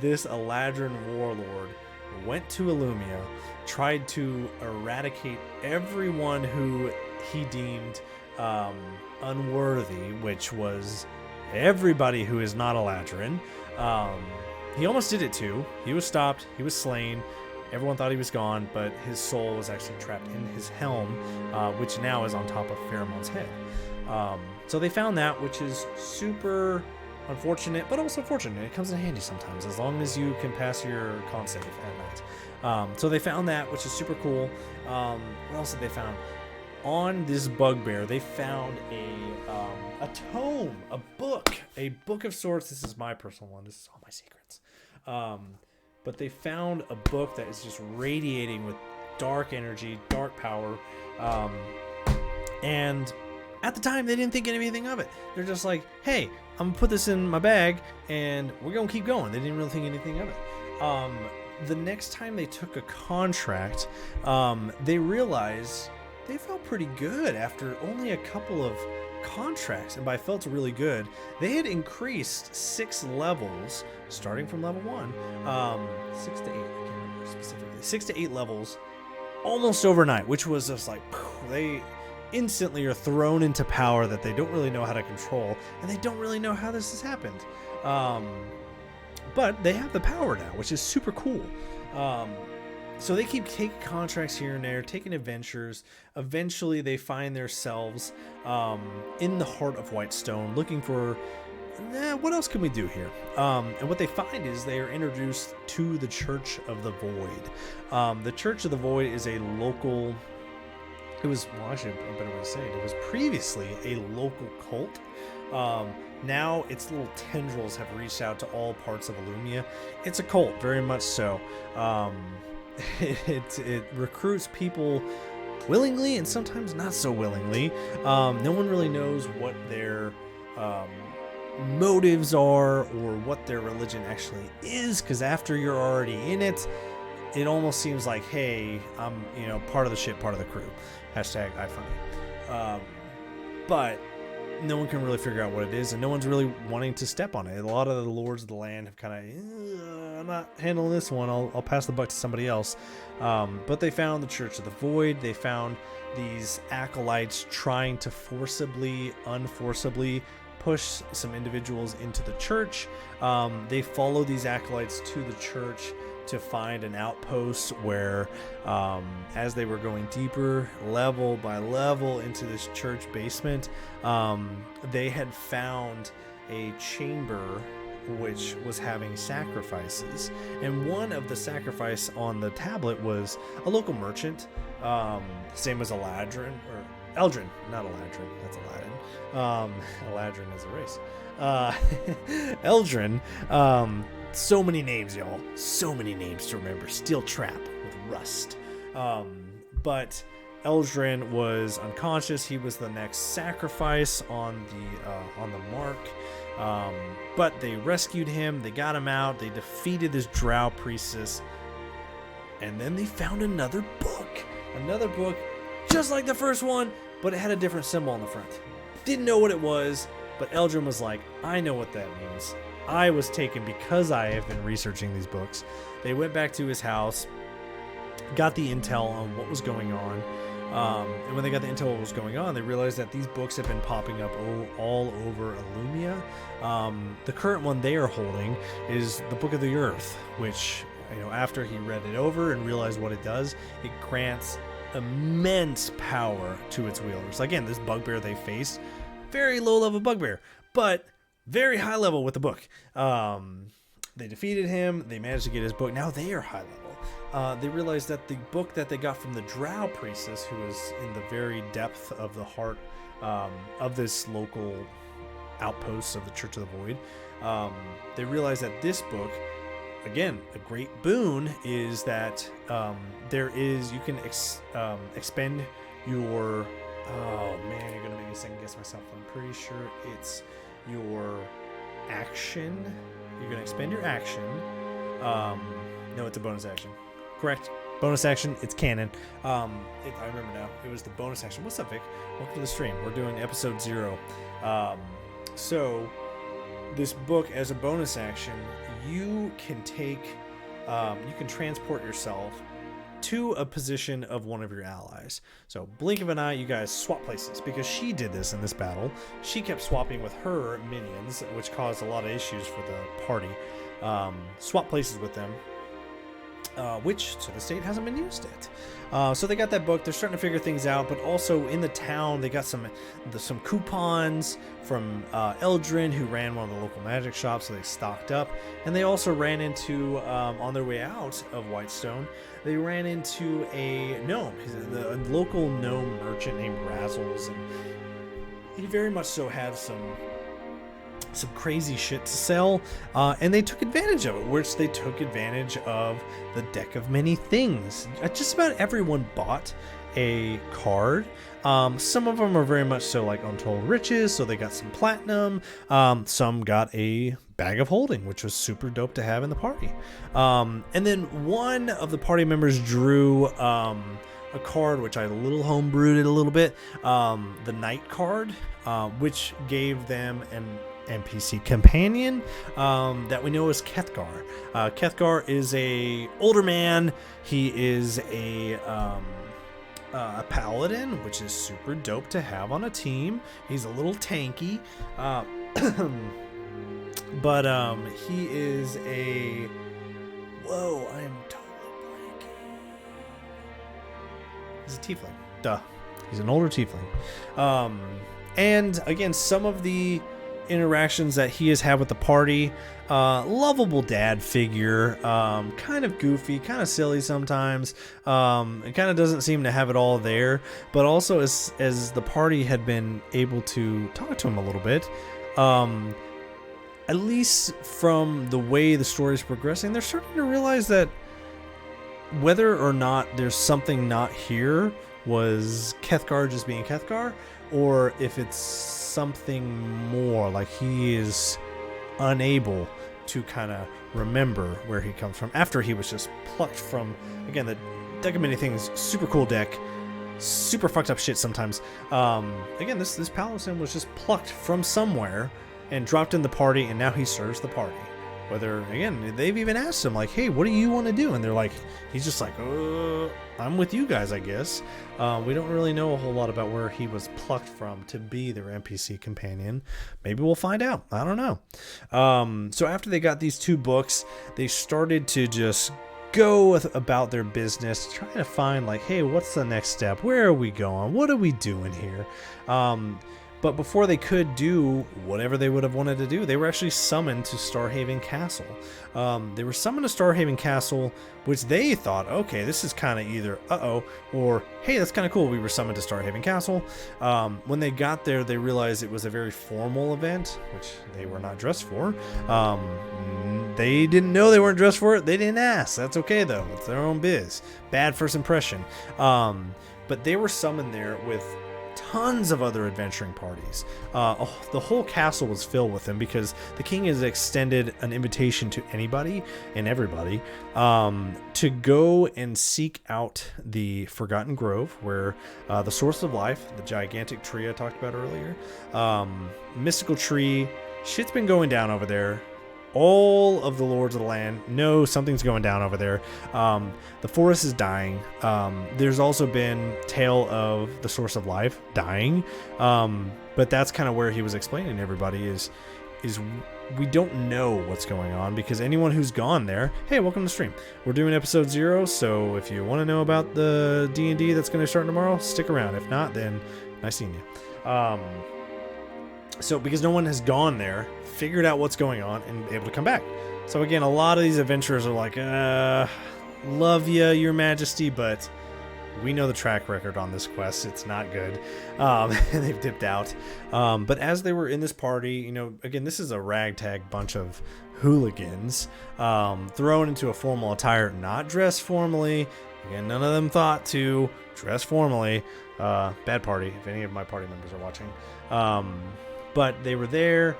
A: this Eladrin warlord went to Illumia, tried to eradicate everyone who he deemed unworthy, which was everybody who is not Eladrin. He almost did it too. He was stopped. He was slain. Everyone thought he was gone, but his soul was actually trapped in his helm, which now is on top of Pharamond's head. So they found that, which is super unfortunate, but also fortunate. It comes in handy sometimes, as long as you can pass your con save at night. So they found that, which is super cool. What else did they found? On this bugbear, they found a tome, a book of sorts. This is my personal one. This is all my secrets. But they found a book that is just radiating with dark energy, dark power. And at the time, they didn't think anything of it. They're just like, hey, I'm gonna put this in my bag and we're gonna keep going. They didn't really think anything of it. The next time they took a contract, they realized they felt pretty good after only a couple of contracts, and by felt really good, they had increased 6 levels, starting from level 1, 6 to 8, I can't remember specifically, 6 to 8 levels, almost overnight, which was just like, they instantly are thrown into power that they don't really know how to control, and they don't really know how this has happened. But they have the power now, which is super cool. So they keep taking contracts here and there, taking adventures. Eventually, they find themselves in the heart of Whitestone, looking for, what else can we do here? And what they find is they are introduced to the Church of the Void. The Church of the Void is a local... It was, well, actually, a better way to say it, it was previously a local cult. Now its little tendrils have reached out to all parts of Illumia. It's a cult, very much so. It recruits people willingly and sometimes not so willingly. No one really knows what their motives are or what their religion actually is, because after you're already in it, it almost seems like, hey, I'm part of the ship, part of the crew. Hashtag iFunny. But no one can really figure out what it is, and no one's really wanting to step on it. A lot of the lords of the land have kind of, I'm not handling this one. I'll pass the buck to somebody else. But they found the Church of the Void. They found these acolytes trying to unforcibly push some individuals into the church. They follow these acolytes to the church to find an outpost where, as they were going deeper, level by level, into this church basement, they had found a chamber which was having sacrifices. And one of the sacrifice on the tablet was a local merchant, same as Eladrin, or Eldrin, not Eladrin, that's Aladdin. Eladrin is a race. Eldrin, so many names, y'all. So many names to remember. Steel trap with rust. But Eldrin was unconscious. He was the next sacrifice on the mark. But they rescued him. They got him out. They defeated this drow priestess. And then they found another book. Another book just like the first one, but it had a different symbol on the front. Didn't know what it was, but Eldrin was like, I know what that means. I was taken because I have been researching these books. They went back to his house, got the intel on what was going on. And when they got the intel on what was going on, they realized that these books have been popping up all over Illumia. The current one they are holding is the Book of the Earth, which, after he read it over and realized what it does, it grants immense power to its wielders. Again, this bugbear they faced, very low level bugbear, but very high level with the book. They defeated him. They managed to get his book. Now they are high level. They realized that the book that they got from the drow priestess, who was in the very depth of the heart of this local outpost of the Church of the Void, they realized that this book, again, a great boon is that you can expend your, oh man, you're gonna make me second guess myself. I'm pretty sure it's your action. You're gonna expend your action. No, it's a bonus action. Correct. Bonus action. It's canon. I remember now. It was the bonus action. What's up, Vic? Welcome to the stream. We're doing episode 0. So this book, as a bonus action, you can take, you can transport yourself to a position of one of your allies. So blink of an eye, you guys swap places, because she did this in this battle. She kept swapping with her minions, which caused a lot of issues for the party. Swap places with them, which to this date hasn't been used yet. So they got that book. They're starting to figure things out, but also in the town they got some coupons from Eldrin, who ran one of the local magic shops, so they stocked up. And they also ran into, on their way out of Whitestone, they ran into a gnome, a local gnome merchant named Razzles, and he very much so had some crazy shit to sell, and they took advantage of it, which they took advantage of the deck of many things. Just about everyone bought a card. Some of them are very much so like Untold Riches, so they got some platinum. Some got a bag of holding, which was super dope to have in the party. And then one of the party members drew a card which I a little homebrewed it a little bit, the Knight card, which gave them an NPC companion that we know as Kethgar. Kethgar is a older man. He is a paladin, which is super dope to have on a team. He's a little tanky, but he is a... Whoa, I am totally blanking. He's a tiefling. Duh. He's an older tiefling. And again, some of the interactions that he has had with the party, lovable dad figure, kind of goofy, kind of silly sometimes, it kind of doesn't seem to have it all there, but also as the party had been able to talk to him a little bit, at least from the way the story is progressing, they're starting to realize that whether or not there's something not here was Kethgar just being Kethgar, or if it's something more, like he is unable to kind of remember where he comes from after he was just plucked from, again, the deck of many things, super cool deck, super fucked up shit sometimes. Again, this paladin was just plucked from somewhere and dropped in the party, and now he serves the party. Whether, again, they've even asked him, like, hey, what do you want to do? And they're like, he's just like, I'm with you guys, I guess. We don't really know a whole lot about where he was plucked from to be their NPC companion. Maybe we'll find out. I don't know. So after they got these 2 books, they started to just go about their business, trying to find, like, hey, what's the next step? Where are we going? What are we doing here? But before they could do whatever they would have wanted to do, they were actually summoned to Starhaven Castle. They were summoned to Starhaven Castle, which they thought, okay, this is kind of either uh-oh, or hey, that's kind of cool, we were summoned to Starhaven Castle. When they got there, they realized it was a very formal event, which they were not dressed for. They didn't know they weren't dressed for it. They didn't ask. That's okay, though. It's their own biz. Bad first impression. But they were summoned there with tons of other adventuring parties. The whole castle was filled with them because the king has extended an invitation to anybody and everybody to go and seek out the Forgotten Grove, where the source of life, the gigantic tree I talked about earlier, mystical tree, shit's been going down over there. All of the lords of the land know something's going down over there. The forest is dying. There's also been tale of the source of life dying. But that's kind of where he was explaining to everybody is we don't know what's going on, because anyone who's gone there, hey, welcome to the stream. We're doing episode 0, so if you want to know about the D&D that's going to start tomorrow, stick around. If not, then nice seeing you. So because no one has gone there, figured out what's going on, and able to come back. So again, a lot of these adventurers are like, love you, your majesty, but we know the track record on this quest. It's not good. They've dipped out. But as they were in this party, you know, again, this is a ragtag bunch of hooligans thrown into a formal attire, not dressed formally. Again, none of them thought to dress formally. Bad party, if any of my party members are watching. But they were there,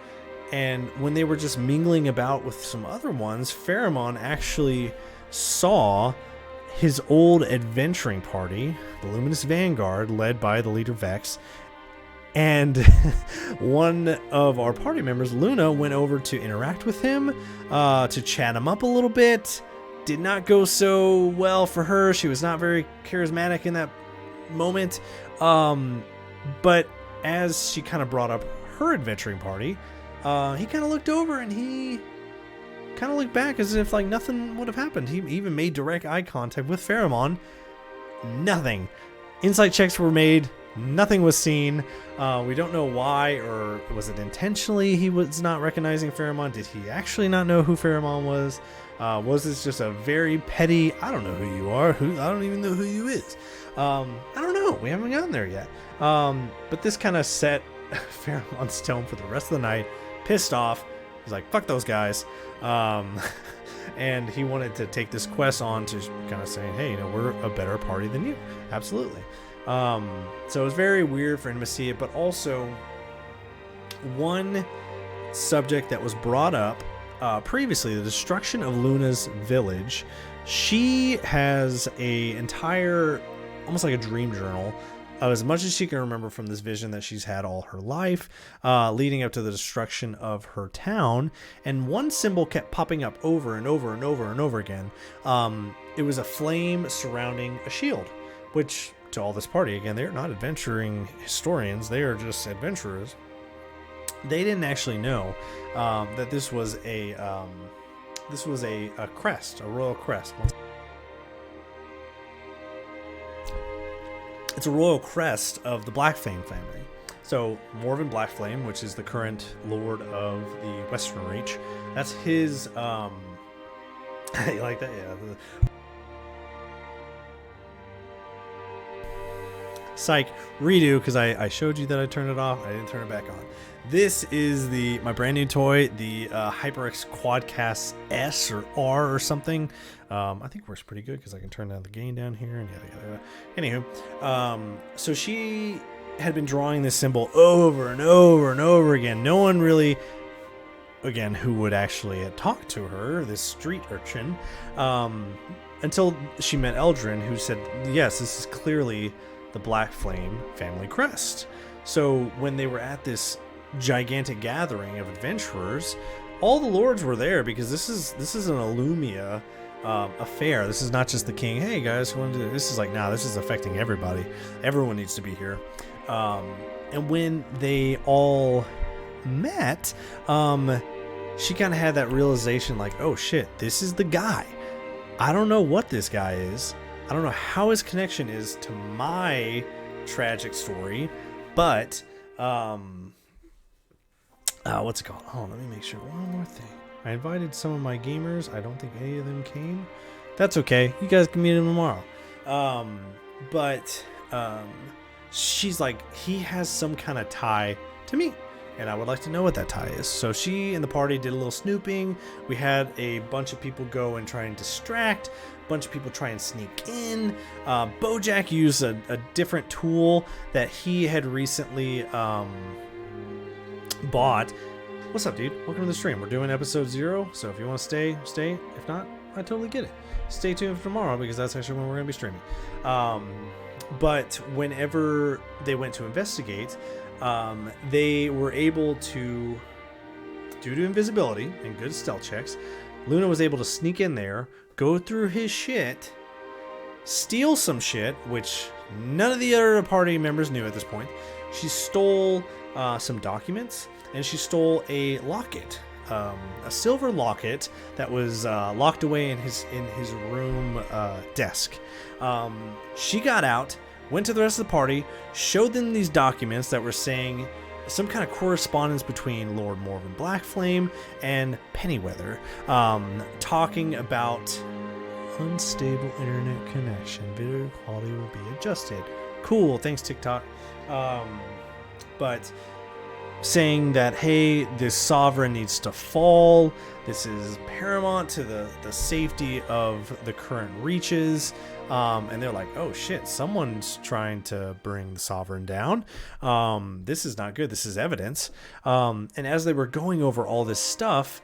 A: and when they were just mingling about with some other ones, Pharamond actually saw his old adventuring party, the Luminous Vanguard, led by the leader Vex, and one of our party members, Luna, went over to interact with him, to chat him up a little bit. Did not go so well for her. She was not very charismatic in that moment. But as she kind of brought up her adventuring party, he kind of looked over and he kind of looked back as if like nothing would have happened. He even made direct eye contact with Pharamond. Nothing. Insight checks were made. Nothing was seen. We don't know why, or was it intentionally he was not recognizing Pharamond? Did he actually not know who Pharamond was? Was this just a very petty, I don't know who you are, I don't even know who you is. I don't know. We haven't gotten there yet. But this kind of set Pharamond's tone for the rest of the night. Pissed off. He's like, fuck those guys. And he wanted to take this quest on to kind of say, hey, you know, we're a better party than you. Absolutely. So it was very weird for him to see it, but also one subject that was brought up previously, the destruction of Luna's village. She has a entire almost like a dream journal of as much as she can remember from this vision that she's had all her life, leading up to the destruction of her town. And one symbol kept popping up over and over and over and over again. It was a flame surrounding a shield, which to all this party, again, they're not adventuring historians, they are just adventurers. They didn't actually know that this was a crest, a royal crest. It's a royal crest of the Blackflame family. So Morven Blackflame, which is the current lord of the Western Reach, that's his. You like that? Yeah. Psych, redo, because I showed you that I turned it off. I didn't turn it back on. This is my brand new toy, the HyperX Quadcast S or R or something. I think it works pretty good because I can turn down the gain down here and yada yada. Anywho, so she had been drawing this symbol over and over and over again. No one really, again, who would actually talk to her, this street urchin, until she met Eldrin, who said, yes, this is clearly the Blackflame family crest. So when they were at this gigantic gathering of adventurers, all the lords were there because this is an Illumia affair. This is not just the king. Hey guys, this is like, nah, this is affecting everybody. Everyone needs to be here. And when they all met, she kind of had that realization, like, oh shit, this is the guy. I don't know what this guy is. I don't know how his connection is to my tragic story, but what's it called? Oh, let me make sure. One more thing. I invited some of my gamers. I don't think any of them came. That's okay. You guys can meet them tomorrow. But she's like, he has some kind of tie to me, and I would like to know what that tie is. So she and the party did a little snooping. We had a bunch of people go and try and distract. A bunch of people try and sneak in. Bojack used a different tool that he had recently bought. What's up, dude? Welcome to the stream. We're doing episode 0, so if you want to stay. If not, I totally get it. Stay tuned for tomorrow because that's actually when we're going to be streaming. But whenever they went to investigate, they were able to, due to invisibility and good stealth checks, Luna was able to sneak in there, go through his shit, steal some shit, which none of the other party members knew at this point. She stole some documents, and she stole a locket, a silver locket that was locked away in his room desk. She got out, went to the rest of the party, showed them these documents that were saying some kind of correspondence between Lord Morven Blackflame and Pennyweather, talking about unstable internet connection. Video quality will be adjusted. Cool, thanks TikTok. But saying that, hey, this sovereign needs to fall. This is paramount to the safety of the current reaches. And they're like, oh shit, someone's trying to bring the sovereign down. This is not good. This is evidence. And as they were going over all this stuff,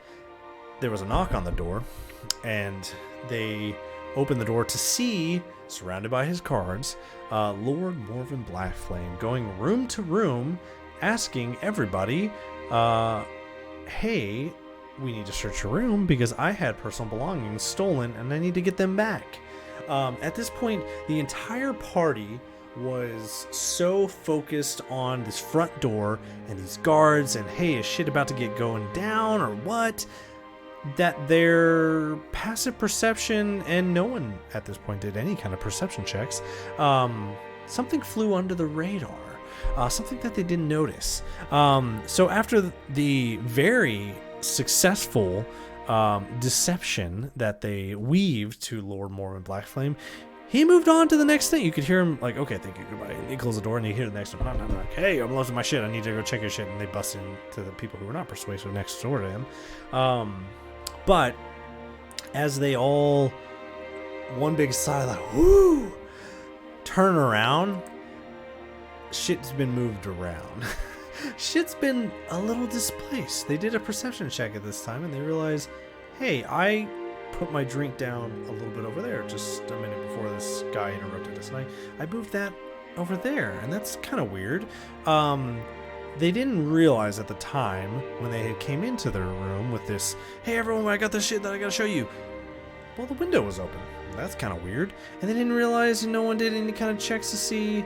A: there was a knock on the door, and they opened the door to see, surrounded by his cards, Lord Morven Blackflame going room to room, asking everybody, hey, we need to search your room because I had personal belongings stolen and I need to get them back. At this point, the entire party was so focused on this front door and these guards and, hey, is shit about to get going down or what, that their passive perception, and no one at this point did any kind of perception checks, something flew under the radar. Something that they didn't notice. So after the very successful deception that they weaved to Lord Morven Blackflame, he moved on to the next thing. You could hear him like, okay, thank you, goodbye. And he closed the door and you hear the next one. I'm like, hey, I'm losing my shit. I need to go check your shit. And they bust into the people who were not persuasive next door to him. But as they all, one big sigh, like, whoo, turn around, shit's been moved around. Shit's been a little displaced. They did a perception check at this time and they realized, hey, I put my drink down a little bit over there just a minute before this guy interrupted us. And I moved that over there, and that's kind of weird. They didn't realize at the time when they had came into their room with this, hey everyone, I got this shit that I gotta show you. Well, the window was open. That's kind of weird. And they didn't realize no one did any kind of checks to see,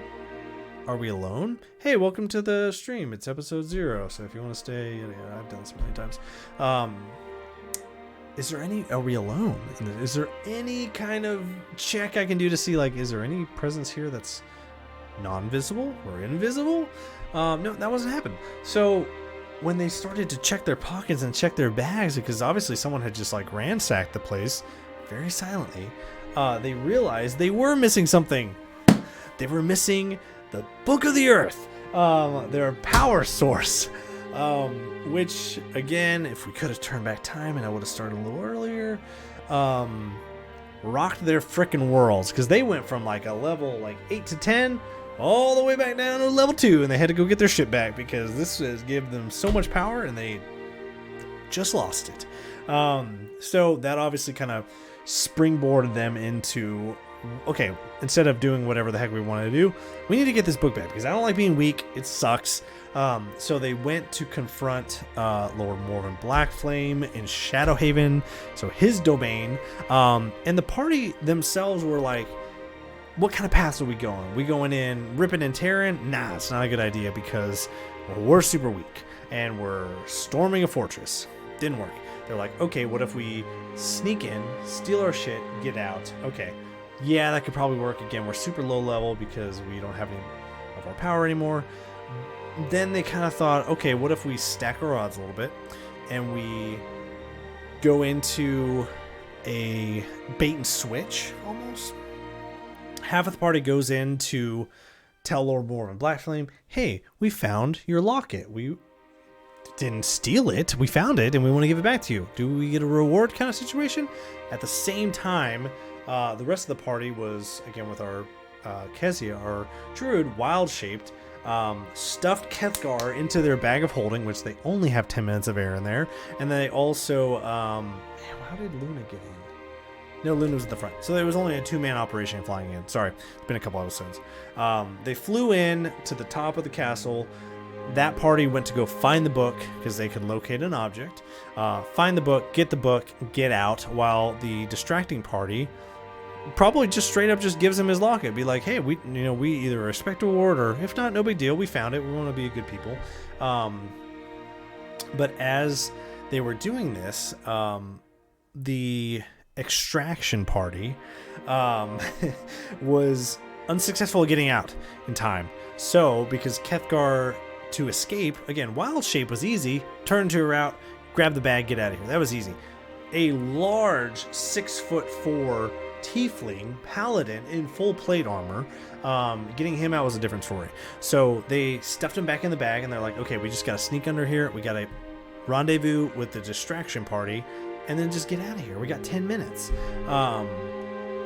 A: are we alone? Hey, welcome to the stream. It's episode 0. So if you want to stay, I've done this a million times. Is there any, are we alone? Is there any kind of check I can do to see, like, is there any presence here that's non-visible or invisible? No, that wasn't happening. So when they started to check their pockets and check their bags, because obviously someone had just like ransacked the place very silently, they realized they were missing something. They were missing the Book of the Earth, their power source, which again, if we could have turned back time and I would have started a little earlier, rocked their frickin' worlds, because they went from like a level like 8 to 10 all the way back down to level 2, and they had to go get their shit back because this has given them so much power and they just lost it. So that obviously kind of springboarded them into, okay, instead of doing whatever the heck we wanted to do, we need to get this book back because I don't like being weak. It sucks. So they went to confront Lord Morven Blackflame in Shadowhaven, so his domain, and the party themselves were like, what kind of paths are we going? We going in ripping and tearing? Nah, it's not a good idea because we're super weak and we're storming a fortress. Didn't work. They're like, okay, what if we sneak in, steal our shit, get out? Okay, yeah, that could probably work. Again, we're super low level because we don't have any of our power anymore. Then they kind of thought, okay, what if we stack our odds a little bit and we go into a bait and switch almost? Half of the party goes in to tell Lord Morven Blackflame, hey, we found your locket. We didn't steal it. We found it and we want to give it back to you. Do we get a reward kind of situation? At the same time, the rest of the party was, again, with our Kezia, our druid, wild-shaped, stuffed Kethgar into their bag of holding, which they only have 10 minutes of air in there. And they also, how did Luna get in? No, Luna was at the front. So there was only a 2-man operation flying in. Sorry, it's been a couple episodes. They flew in to the top of the castle. That party went to go find the book because they could locate an object. Find the book, get out, while the distracting party probably just straight up just gives him his locket. Be like, hey, we either respect reward, or if not, no big deal. We found it. We want to be good people. But as they were doing this, the extraction party was unsuccessful at getting out in time. So, because Kethgar, to escape, again, wild shape was easy, turn to a route, grab the bag, get out of here. That was easy. A large 6'4" tiefling paladin in full plate armor, getting him out was a different story. So they stuffed him back in the bag and they're like, okay, we just gotta sneak under here, we gotta rendezvous with the distraction party, and then just get out of here. We got 10 minutes.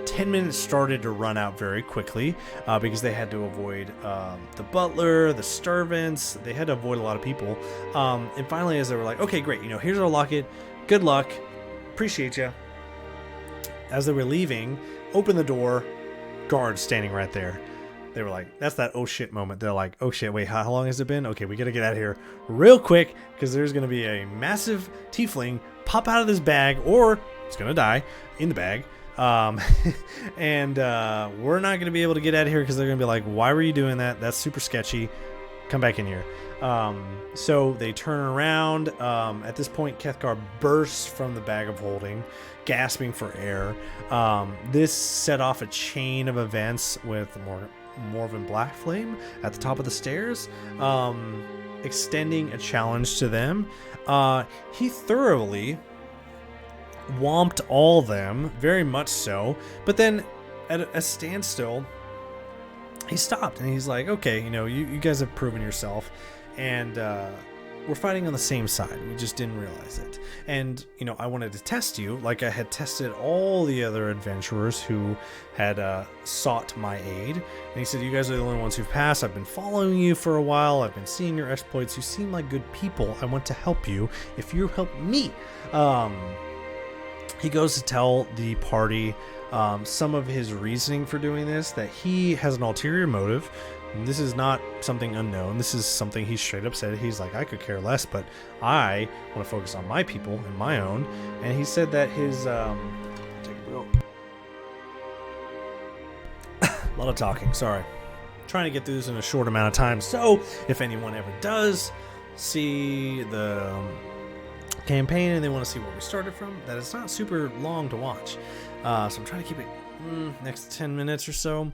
A: 10 minutes started to run out very quickly because they had to avoid the butler, the servants. They had to avoid a lot of people. And finally, as they were like, okay, great, here's our locket. Good luck. Appreciate you. As they were leaving, open the door, guards standing right there. They were like, that's that oh shit moment. They're like, oh shit, wait, how long has it been? Okay, we gotta get out of here real quick because there's gonna be a massive tiefling pop out of this bag, or it's gonna die in the bag. And we're not gonna be able to get out of here because they're gonna be like, why were you doing that? That's super sketchy. Come back in here. So they turn around. At this point, Kethgar bursts from the bag of holding, gasping for air. This set off a chain of events with Morven Blackflame at the top of the stairs, extending a challenge to them. He thoroughly whomped all of them, very much so, but then at a standstill, he stopped and he's like, okay, you guys have proven yourself, and we're fighting on the same side. We just didn't realize it. And, I wanted to test you like I had tested all the other adventurers who had sought my aid. And he said, you guys are the only ones who've passed. I've been following you for a while. I've been seeing your exploits. You seem like good people. I want to help you if you help me. he goes to tell the party some of his reasoning for doing this, that he has an ulterior motive. And this is not something unknown. This is something he straight up said. He's like, I could care less, but I want to focus on my people and my own. And he said that his... take a real... a lot of talking, sorry. Trying to get through this in a short amount of time. So, if anyone ever does see the campaign and they want to see where we started from, that it's not super long to watch. So I'm trying to keep it next 10 minutes or so.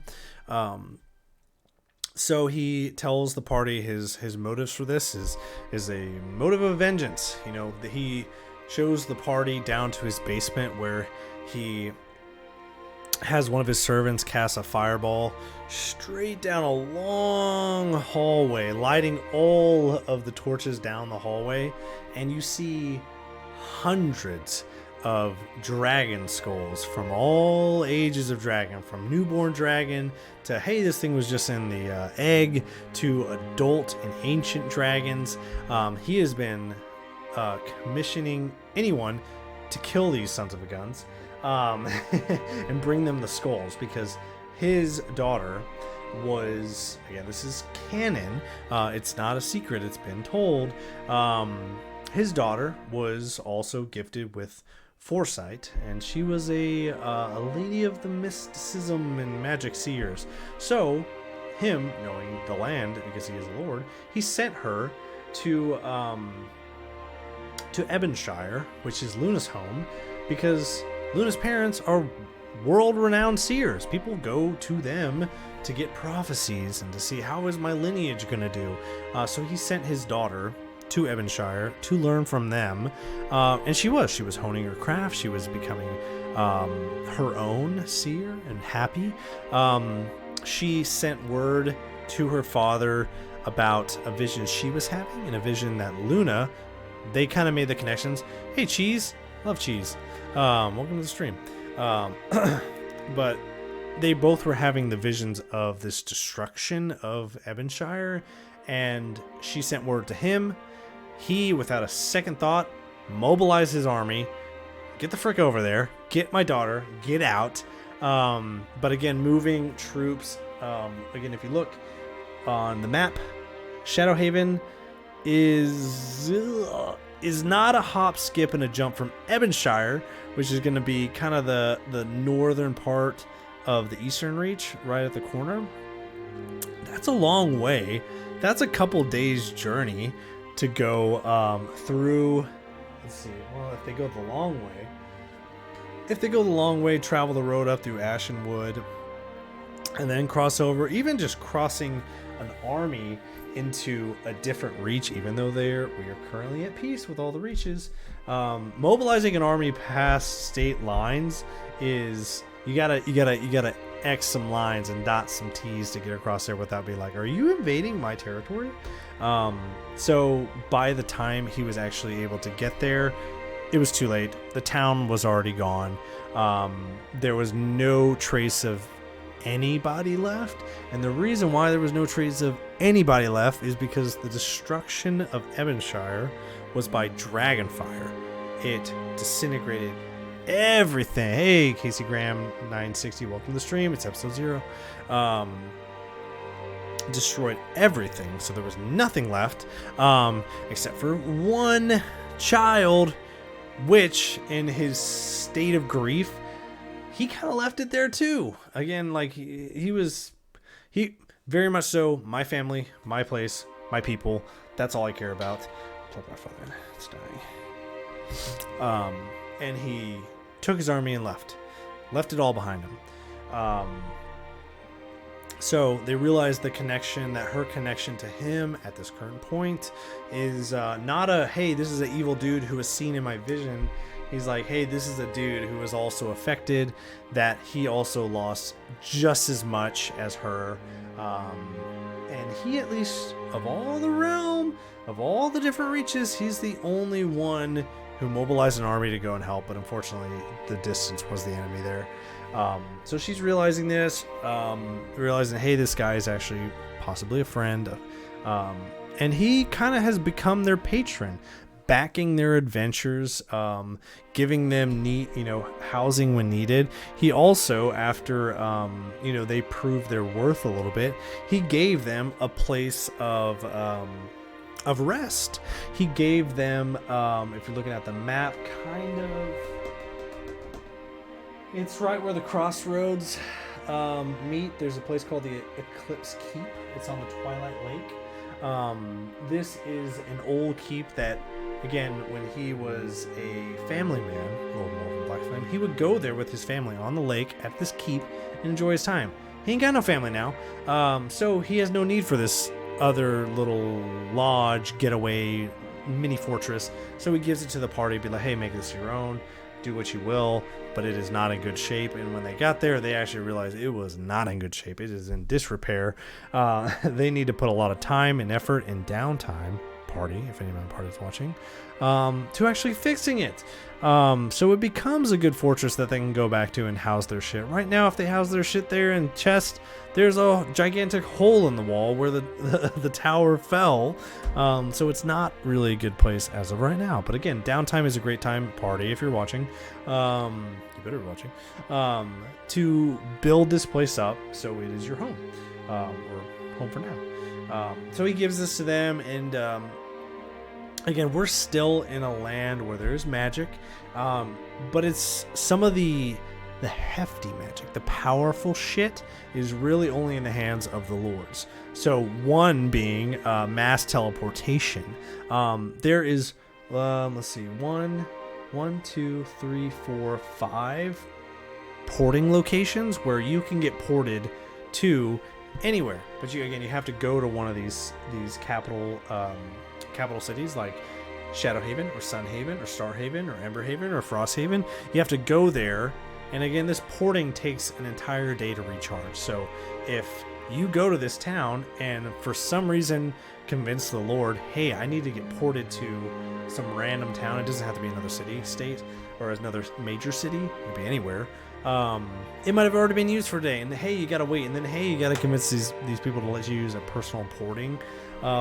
A: So he tells the party his motives for this is a motive of vengeance. You know, he shows the party down to his basement where he has one of his servants cast a fireball straight down a long hallway, lighting all of the torches down the hallway, and you see hundreds of dragon skulls from all ages of dragon, from newborn dragon to, hey, this thing was just in the egg, to adult and ancient dragons. He has been commissioning anyone to kill these sons of a guns and bring them the skulls, because his daughter was, again, this is canon, it's not a secret, it's been told, his daughter was also gifted with foresight, and she was a lady of the mysticism and magic seers. So him, knowing the land because he is a lord, he sent her to Ebonshire, which is Luna's home, because Luna's parents are world-renowned seers. People go to them to get prophecies and to see, how is my lineage going to do. So he sent his daughter to Ebonshire to learn from them, and she was honing her craft. She was becoming her own seer and happy. She sent word to her father about a vision she was having, and a vision that Luna, they kind of made the connections. Hey, Cheese, love Cheese, welcome to the stream. But they both were having the visions of this destruction of Ebonshire, and she sent word to him. He, without a second thought, mobilized his army. Get the frick over there. Get my daughter. Get out. But again, moving troops. Again, if you look on the map, Shadowhaven is not a hop, skip, and a jump from Ebonshire, which is going to be kind of the northern part of the Eastern Reach, right at the corner. That's a long way. That's a couple days' journey to go through. Let's see. Well, if they go the long way, travel the road up through Ashenwood, and then cross over, even just crossing an army into a different reach, even though we are currently at peace with all the reaches. Mobilizing an army past state lines is, you gotta X some lines and dot some T's to get across there without being like, are you invading my territory? So by the time he was actually able to get there, it was too late. The town was already gone. There was no trace of anybody left, and the reason why there was no trace of anybody left is because the destruction of Ebonshire was by dragonfire. It disintegrated everything. Hey, Casey Graham 960, welcome to the stream. It's episode 0. Destroyed everything, so there was nothing left except for one child, which in his state of grief, he kind of left it there too. Again, like he very much so, my family, my place, my people, that's all I care about. Plug my phone in, it's dying. And he took his army and left it all behind him. So they realized the connection, that her connection to him at this current point is not a, hey, this is an evil dude who was seen in my vision. He's like, hey, this is a dude who was also affected, that he also lost just as much as her. And he, at least of all the realm, of all the different reaches, he's the only one who mobilized an army to go and help. But unfortunately, the distance was the enemy there. So she's realizing this, realizing, hey, this guy is actually possibly a friend. And he kind of has become their patron. backing their adventures, giving them housing when needed. He also, after they proved their worth a little bit, he gave them a place of rest. He gave them, if you're looking at the map, kind of, it's right where the crossroads meet. There's a place called the Eclipse Keep. It's on the Twilight Lake. This is an old keep that, again, when he was a family man, Lord Morven Blackflame, he would go there with his family on the lake at this keep and enjoy his time. He ain't got no family now, so he has no need for this other little lodge, getaway, mini fortress. So he gives it to the party, be like, hey, make this your own, do what you will, but it is not in good shape. And when they got there, they actually realized it was not in good shape. It is in disrepair. They need to put a lot of time and effort and downtime, party, if anyone in the party is watching, to actually fixing it. So it becomes a good fortress that they can go back to and house their shit. Right now, if they house their shit there in chest, there's a gigantic hole in the wall where the tower fell. So it's not really a good place as of right now. But again, downtime is a great time, party, if you're watching. You better be watching. To build this place up so it is your home, or home for now. So he gives this to them, and again, we're still in a land where there's magic, but it's some of the hefty magic, the powerful shit is really only in the hands of the lords. So one being mass teleportation. There is, let's see, 5 porting locations where you can get ported to anywhere, but you have to go to one of these capital cities like Shadowhaven or Sunhaven or Starhaven or Emberhaven or Frosthaven. You have to go there, and again, this porting takes an entire day to recharge. So if you go to this town and for some reason convince the Lord, hey, I need to get ported to some random town, it doesn't have to be another city, state, or another major city, it could be anywhere. It might have already been used for a day, and hey, you gotta wait, and then hey, you gotta convince these people to let you use a personal porting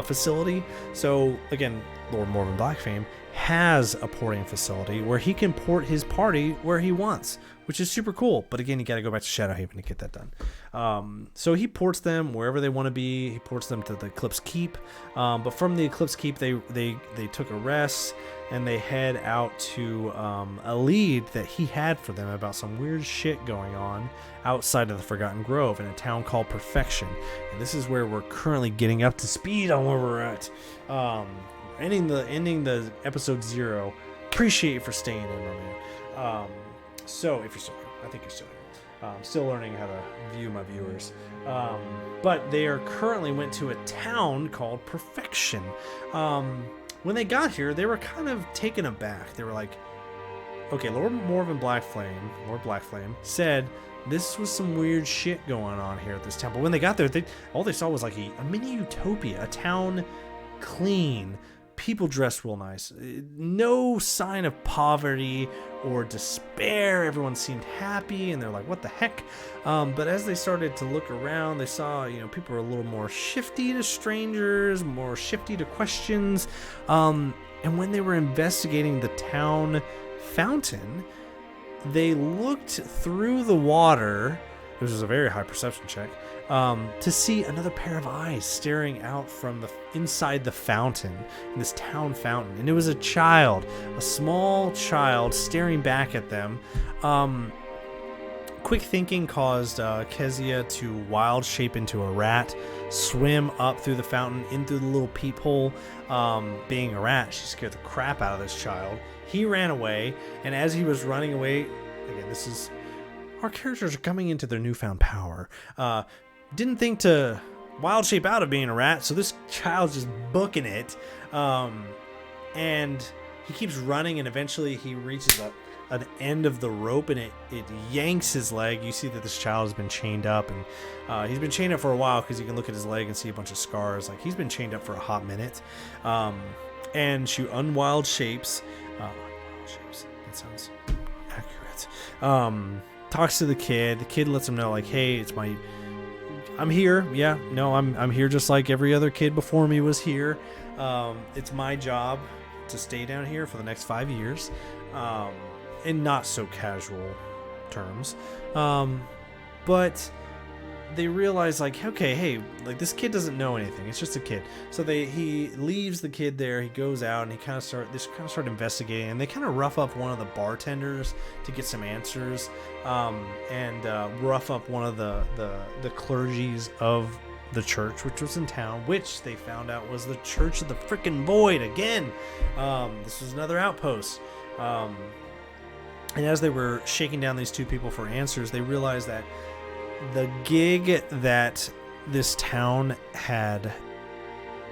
A: facility. So again, Lord Morven Blackflame has a porting facility where he can port his party where he wants, which is super cool. But again, you got to go back to Shadowhaven to get that done. So he ports them wherever they want to be. He ports them to the Eclipse Keep. But from the Eclipse Keep, they took a rest, and they head out to a lead that he had for them about some weird shit going on outside of the Forgotten Grove in a town called Perfection. And this is where we're currently getting up to speed on where we're at. Ending the episode 0. Appreciate you for staying in, my man. So if you're still here, I think you're still here. I'm still learning how to view my viewers. But they are currently went to a town called Perfection. When they got here, they were kind of taken aback. They were like, okay, Lord Blackflame said this was some weird shit going on here at this temple. When they got there, all they saw was like a mini utopia, a town clean, people dressed real nice, no sign of poverty or despair. Everyone seemed happy, and they're like, what the heck? But as they started to look around, they saw, people were a little more shifty to strangers, more shifty to questions. And when they were investigating the town fountain, they looked through the water. This was a very high perception check, to see another pair of eyes staring out from inside the fountain, in this town fountain. And it was a small child staring back at them. Quick thinking caused Kezia to wild shape into a rat, swim up through the fountain, into the little peephole. Being a rat, she scared the crap out of this child. He ran away, and as he was running away, again, our characters are coming into their newfound power. Didn't think to wild shape out of being a rat, so this child's just booking it. And he keeps running, and eventually he reaches an end of the rope, and it yanks his leg. You see that this child has been chained up, and he's been chained up for a while, because you can look at his leg and see a bunch of scars. Like, he's been chained up for a hot minute. And she unwild shapes. That sounds accurate. Talks to the kid. The kid lets him know, like, hey, I'm here. Yeah, no, I'm here just like every other kid before me was here. It's my job. to stay down here for the next 5 years, in not so casual terms. But they realize, like, okay, hey, like, this kid doesn't know anything. It's just a kid. So he leaves the kid there. He goes out and they kind of start investigating, and they kind of rough up one of the bartenders to get some answers, and rough up one of the clergies of the church, which was in town, which they found out was the Church of the Frickin' Void again. This was another outpost. And as they were shaking down these two people for answers, they realized that the gig that this town had,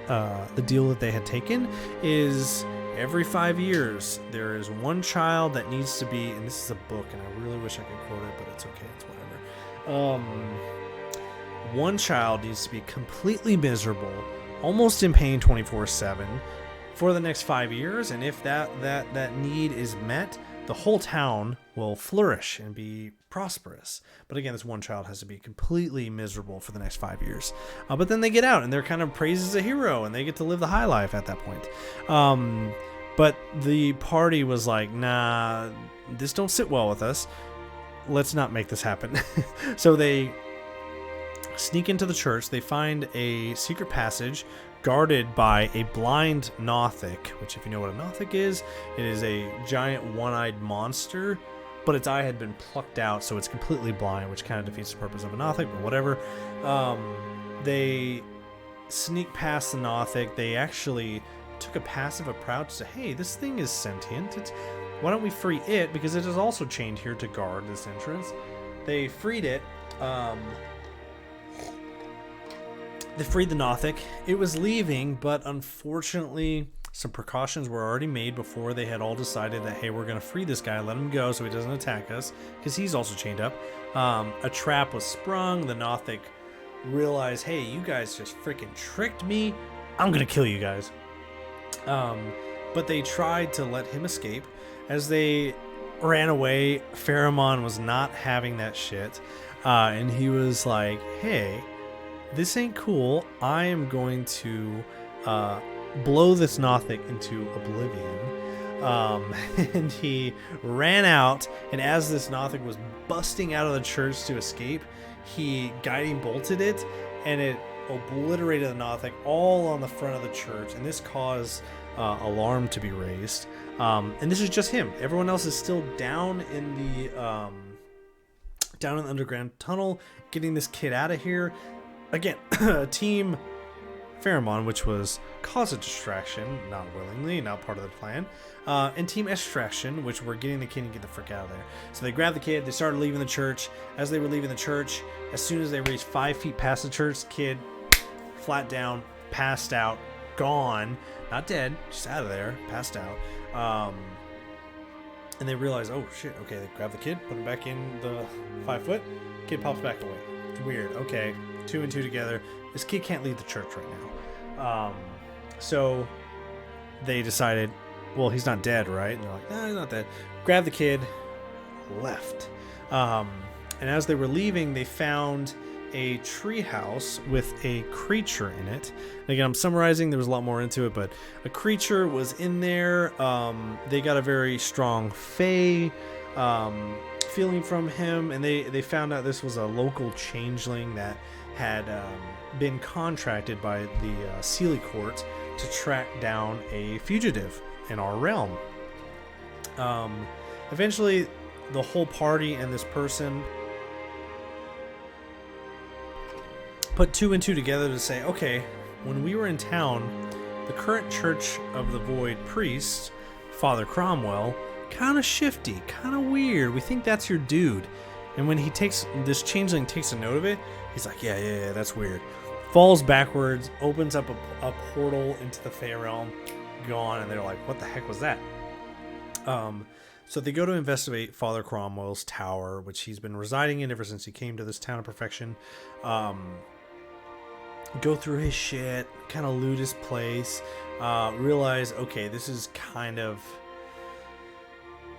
A: the deal that they had taken, is every 5 years there is one child that needs to be, and this is a book and I really wish I could quote it, but it's okay, it's whatever. One child needs to be completely miserable, almost in pain 24/7 for the next 5 years, and if that need is met, the whole town will flourish and be prosperous. But again, this one child has to be completely miserable for the next 5 years. But then they get out and they're kind of praised as a hero and they get to live the high life at that point. But the party was like, nah, this don't sit well with us. Let's not make this happen. So they sneak into the church. They find a secret passage guarded by a blind Nothic, which, if you know what a Nothic is, it is a giant one-eyed monster, but its eye had been plucked out, so it's completely blind, which kind of defeats the purpose of a Nothic, but whatever. They sneak past the Nothic. They actually took a passive approach to, hey, this thing is sentient. Why don't we free it? Because it is also chained here to guard this entrance. They freed it. They freed the Nothic. It was leaving, but unfortunately, some precautions were already made before they had all decided that, hey, we're going to free this guy, let him go so he doesn't attack us, because he's also chained up. A trap was sprung. The Nothic realized, hey, you guys just freaking tricked me. I'm going to kill you guys. But they tried to let him escape. As they ran away, Pharamond was not having that shit. And he was like, hey, this ain't cool. I am going to blow this Nothic into oblivion. And he ran out, and as this Nothic was busting out of the church to escape, he guiding bolted it, and it obliterated the Nothic all on the front of the church, and this caused alarm to be raised. And this is just him. Everyone else is still down in the underground tunnel, getting this kid out of here. Again, Team Pharamond, which was cause of distraction, not willingly, not part of the plan, and Team Extraction, which were getting the kid and get the frick out of there. So they grabbed the kid, they started leaving the church. As they were leaving the church, as soon as they reached 5 feet past the church, kid flat down, passed out, gone, not dead, just out of there, passed out. And they realized, oh shit, okay, they grabbed the kid, put him back in the 5 foot, kid pops back away. Weird, okay. 2 and 2 together. This kid can't leave the church right now. So they decided, well, he's not dead, right? And they're like, no, he's not dead. Grabbed the kid, left. And as they were leaving, they found a treehouse with a creature in it. And again, I'm summarizing. There was a lot more into it, but a creature was in there. They got a very strong fae feeling from him, and they found out this was a local changeling that had been contracted by the Sealy Court to track down a fugitive in our realm. Eventually, the whole party and this person put 2 and 2 together to say, okay, when we were in town, the current Church of the Void priest, Father Cromwell, kind of shifty, kind of weird. We think that's your dude. And when this changeling takes a note of it, he's like, yeah, that's weird. Falls backwards, opens up a portal into the Fey realm, gone, and they're like, what the heck was that? So they go to investigate Father Cromwell's tower, which he's been residing in ever since he came to this town of perfection. Go through his shit, kind of loot his place, realize, okay, this is kind of...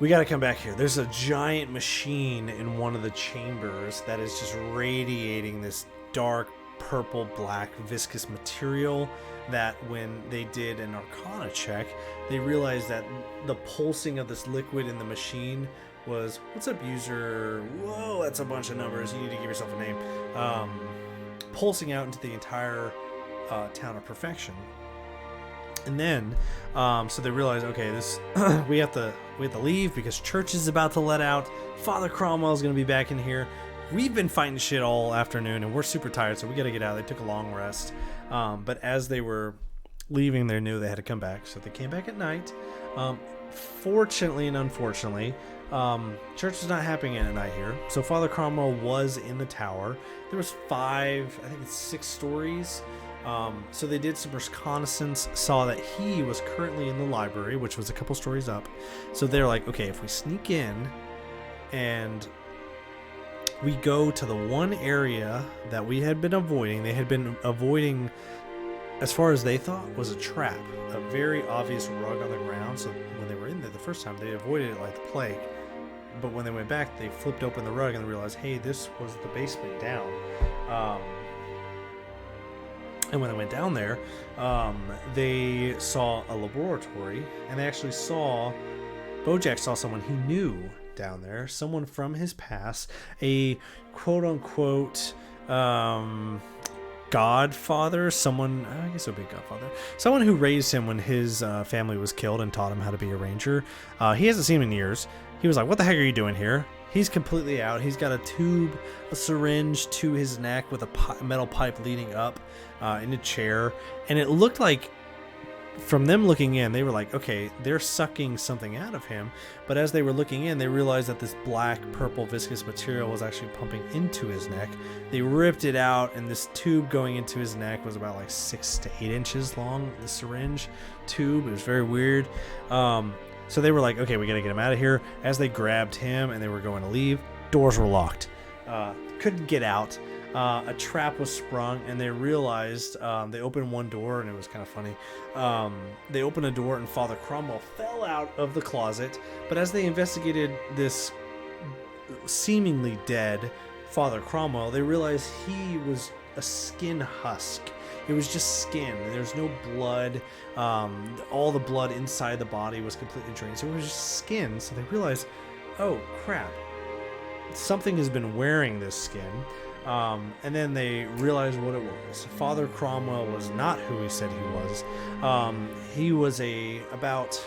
A: We got to come back here. There's a giant machine in one of the chambers that is just radiating this dark purple black viscous material that when they did an Arcana check, they realized that the pulsing of this liquid in the machine was, what's up user, whoa, that's a bunch of numbers, you need to give yourself a name, pulsing out into the entire town of Perfection. And then so they realized, okay, this we have to leave because church is about to let out, Father Cromwell's gonna be back in here, we've been fighting shit all afternoon and we're super tired, so we got to get out. They took a long rest, but as they were leaving, they knew they had to come back, so they came back at night. Fortunately and unfortunately, church is not happening at night here, so Father Cromwell was in the tower. There was 6 stories. So they did some reconnaissance, saw that he was currently in the library, which was a couple stories up. So they're like, okay, if we sneak in and we go to the one area that we had been avoiding, they had been avoiding, as far as they thought, was a trap, a very obvious rug on the ground. So when they were in there the first time, they avoided it like the plague. But when they went back, they flipped open the rug and they realized, hey, this was the basement down. And when they went down there, they saw a laboratory, and they actually saw, Bojack saw someone he knew down there, someone from his past, a quote-unquote godfather, someone, I guess it would be a godfather, someone who raised him when his family was killed and taught him how to be a ranger. He hasn't seen him in years. He was like, what the heck are you doing here? He's completely out. He's got a syringe to his neck with a metal pipe leading up in a chair. And it looked like, from them looking in, they were like, okay, they're sucking something out of him. But as they were looking in, they realized that this black purple viscous material was actually pumping into his neck. They ripped it out, and this tube going into his neck was about like 6 to 8 inches long, the syringe tube. It was very weird. So they were like, okay, we got to get him out of here. As they grabbed him and they were going to leave, doors were locked. Couldn't get out. A trap was sprung, and they realized, they opened one door, and it was kind of funny. They opened a door, and Father Cromwell fell out of the closet. But as they investigated this seemingly dead Father Cromwell, they realized he was a skin husk. It was just skin. There was no blood. All the blood inside the body was completely drained. So it was just skin. So they realized, oh crap, something has been wearing this skin. And then they realized what it was. Father Cromwell was not who he said he was. He was about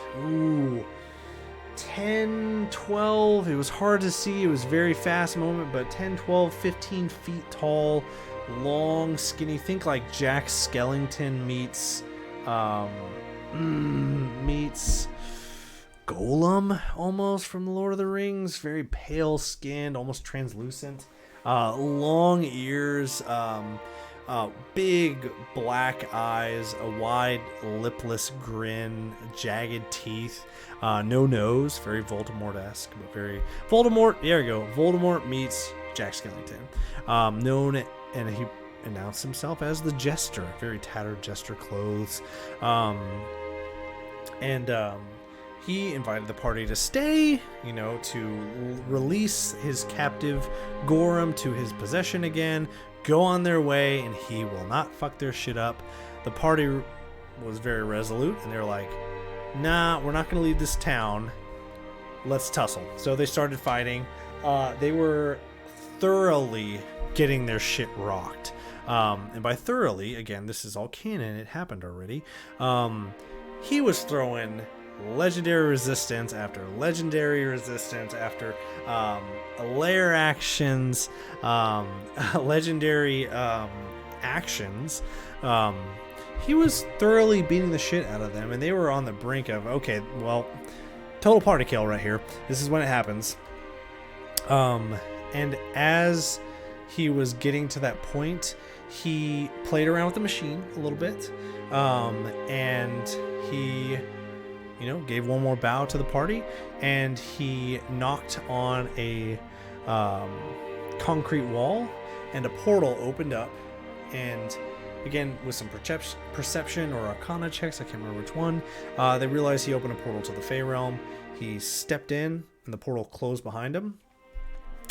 A: 10, 12. It was hard to see. It was very fast moment, but 10, 12, 15 feet tall, long, skinny. Think like Jack Skellington meets Golem almost from the Lord of the Rings. Very pale skinned, almost translucent. Long ears, big black eyes, a wide lipless grin, jagged teeth, no nose, very Voldemort-esque, but very Voldemort. There you go. Voldemort meets Jack Skellington. Known, and he announced himself as the Jester, very tattered jester clothes. He invited the party to stay, to release his captive Gorham to his possession again, go on their way, and he will not fuck their shit up. The party was very resolute, and they were like, nah, we're not going to leave this town. Let's tussle. So they started fighting. They were thoroughly getting their shit rocked. And by thoroughly, again, this is all canon. It happened already. He was throwing legendary resistance after legendary resistance after lair actions, legendary actions. He was thoroughly beating the shit out of them, and they were on the brink of, okay, well, total party kill right here. This is when it happens. And as he was getting to that point, he played around with the machine a little bit, and he gave one more bow to the party, and he knocked on a concrete wall, and a portal opened up. And again, with some perception or arcana checks, I can't remember which one, they realized he opened a portal to the Fey realm. He stepped in, and the portal closed behind him.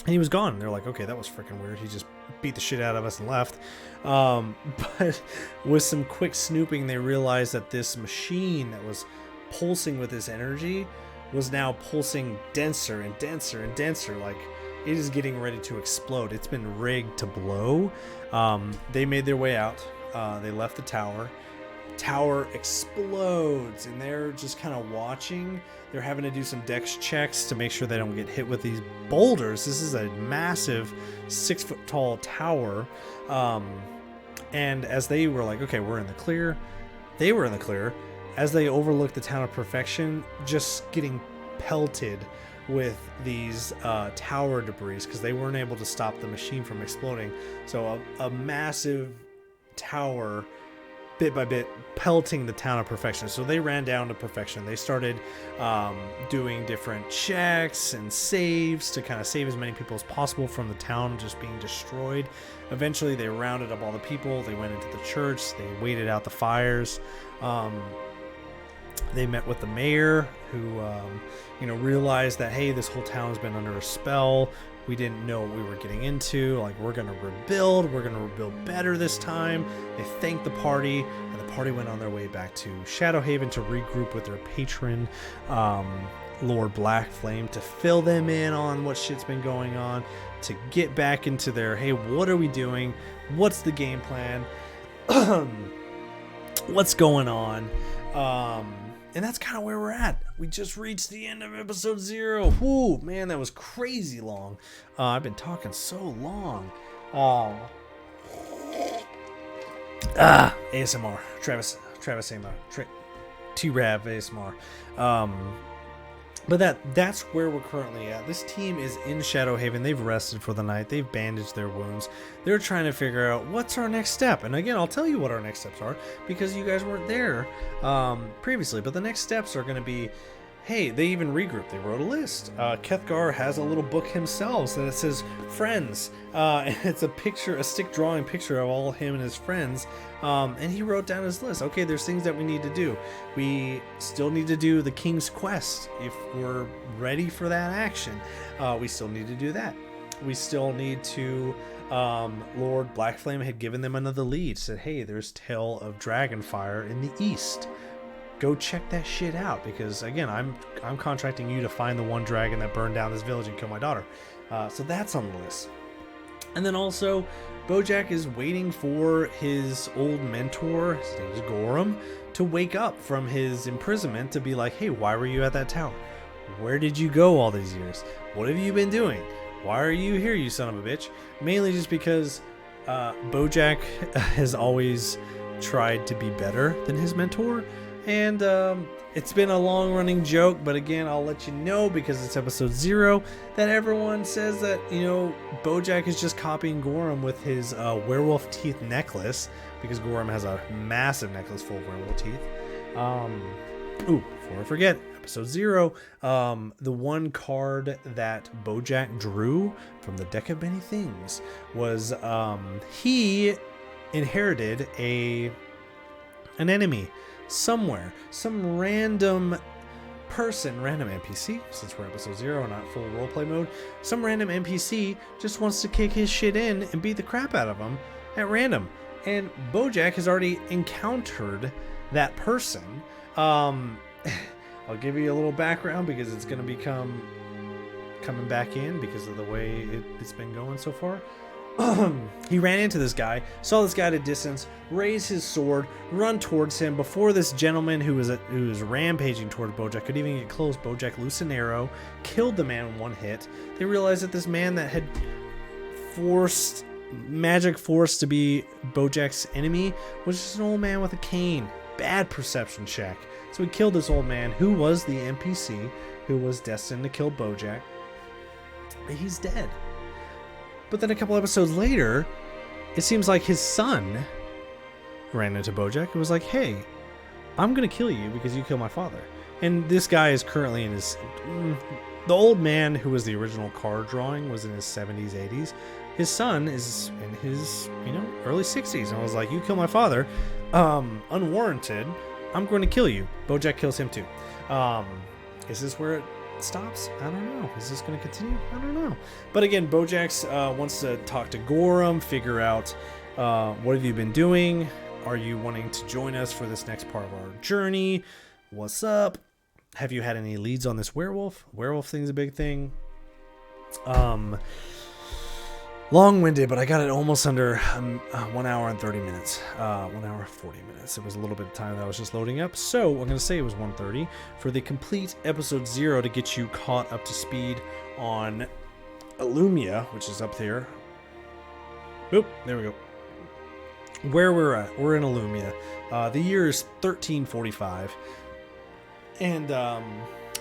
A: And he was gone. They're like, okay, that was freaking weird. He just beat the shit out of us and left. But with some quick snooping, they realized that this machine that was pulsing with this energy was now pulsing denser and denser and denser. Like, it is getting ready to explode. It's been rigged to blow. They made their way out. They left the tower. Tower explodes, and they're just kind of watching. They're having to do some dex checks to make sure they don't get hit with these boulders. This is a massive 6-foot tall tower. And as they were like, okay, we're in the clear, they were in the clear as they overlooked the town of Perfection just getting pelted with these tower debris because they weren't able to stop the machine from exploding. So a massive tower, bit by bit, pelting the town of Perfection. So they ran down to Perfection. They started doing different checks and saves to kind of save as many people as possible from the town just being destroyed. Eventually they rounded up all the people. They went into the church. They waited out the fires. They met with the mayor who realized that, hey, this whole town has been under a spell. We didn't know what we were getting into. Like, we're going to rebuild. We're going to rebuild better this time. They thanked the party, and the party went on their way back to Shadowhaven to regroup with their patron, Lord Blackflame, to fill them in on what shit's been going on, to get back into their, hey, what are we doing? What's the game plan? What's going on? And that's kind of where we're at. We just reached the end of episode 0. Whoo, man, that was crazy long. I've been talking so long. ASMR. Travis ASMR. T-Rav ASMR. But that's where we're currently at. This team is in Shadowhaven. They've rested for the night. They've bandaged their wounds. They're trying to figure out what's our next step. And again, I'll tell you what our next steps are because you guys weren't there previously. But the next steps are going to be, hey, they even regrouped. They wrote a list. Kethgar has a little book himself that it says friends. And it's a stick drawing picture of all him and his friends. And he wrote down his list. Okay, there's things that we need to do. We still need to do the King's Quest. If we're ready for that action, we still need to do that. We still need to, Lord Blackflame had given them another lead. Said, hey, there's Tale of Dragonfire in the east. Go check that shit out because, again, I'm contracting you to find the one dragon that burned down this village and killed my daughter. So that's on the list. And then also, Bojack is waiting for his old mentor, his name is Gorham, to wake up from his imprisonment to be like, hey, why were you at that tower? Where did you go all these years? What have you been doing? Why are you here, you son of a bitch? Mainly just because Bojack has always tried to be better than his mentor. And it's been a long-running joke, but again, I'll let you know because it's episode 0 that everyone says that, Bojack is just copying Gorham with his werewolf teeth necklace because Gorham has a massive necklace full of werewolf teeth. Before I forget, episode 0, the one card that Bojack drew from the deck of many things was he inherited an enemy. Somewhere, some random person, random NPC, since we're episode 0 and not full roleplay mode, some random NPC just wants to kick his shit in and beat the crap out of him at random. And Bojack has already encountered that person. I'll give you a little background because it's going to become coming back in because of the way it's been going so far. He ran into this guy, saw this guy at a distance, raise his sword, run towards him. Before this gentleman who was rampaging towards Bojack could even get close, Bojack loosed an arrow, killed the man in one hit. They realized that this man that had magic forced to be Bojack's enemy was just an old man with a cane. Bad perception check. So he killed this old man who was the NPC who was destined to kill Bojack. He's dead. But then a couple episodes later, it seems like his son ran into Bojack and was like, hey, I'm going to kill you because you killed my father. And this guy is currently in his... The old man who was the original card drawing was in his 70s, 80s. His son is in his, early 60s. And I was like, you kill my father, unwarranted, I'm going to kill you. Bojack kills him too. Is this where stops? I don't know. Is this going to continue? I don't know. But again, Bojack's wants to talk to Gorham, figure out what have you been doing? Are you wanting to join us for this next part of our journey? What's up? Have you had any leads on this werewolf? Werewolf thing's a big thing. Long-winded, but I got it almost under 1 hour and 30 minutes. 1 hour 40 minutes. It was a little bit of time that I was just loading up. So I'm going to say it was 1:30 for the complete episode 0 to get you caught up to speed on Illumia, which is up there. Boop, there we go. Where we're at, we're in Illumia. The year is 1345. And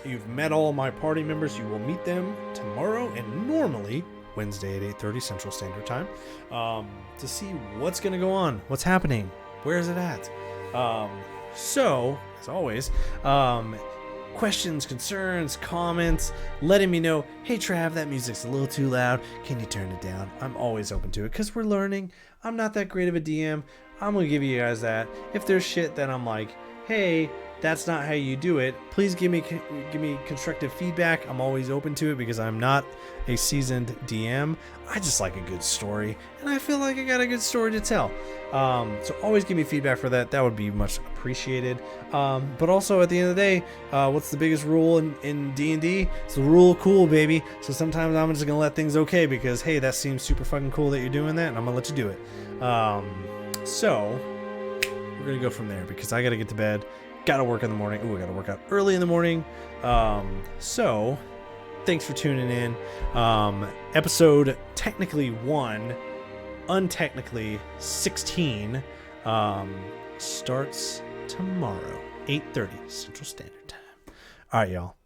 A: you've met all my party members. You will meet them tomorrow and normally Wednesday at 8:30 Central Standard Time to see what's going to go on, what's happening, where is it at. So, as always, questions, concerns, comments, letting me know, hey Trav, that music's a little too loud. Can you turn it down? I'm always open to it because we're learning. I'm not that great of a DM. I'm going to give you guys that. If there's shit that I'm like, hey, that's not how you do it, please give me constructive feedback. I'm always open to it because I'm not a seasoned DM. I just like a good story, and I feel like I got a good story to tell. So always give me feedback for that. That would be much appreciated. But also at the end of the day, what's the biggest rule in D&D? It's the rule of cool, baby. So sometimes I'm just gonna let things okay because hey, that seems super fucking cool that you're doing that, and I'm gonna let you do it. So we're gonna go from there because I gotta get to bed. Gotta work in the morning. Ooh, I gotta work out early in the morning. So thanks for tuning in. Episode technically 1, untechnically 16, starts tomorrow, 8:30 Central Standard Time. All right, y'all.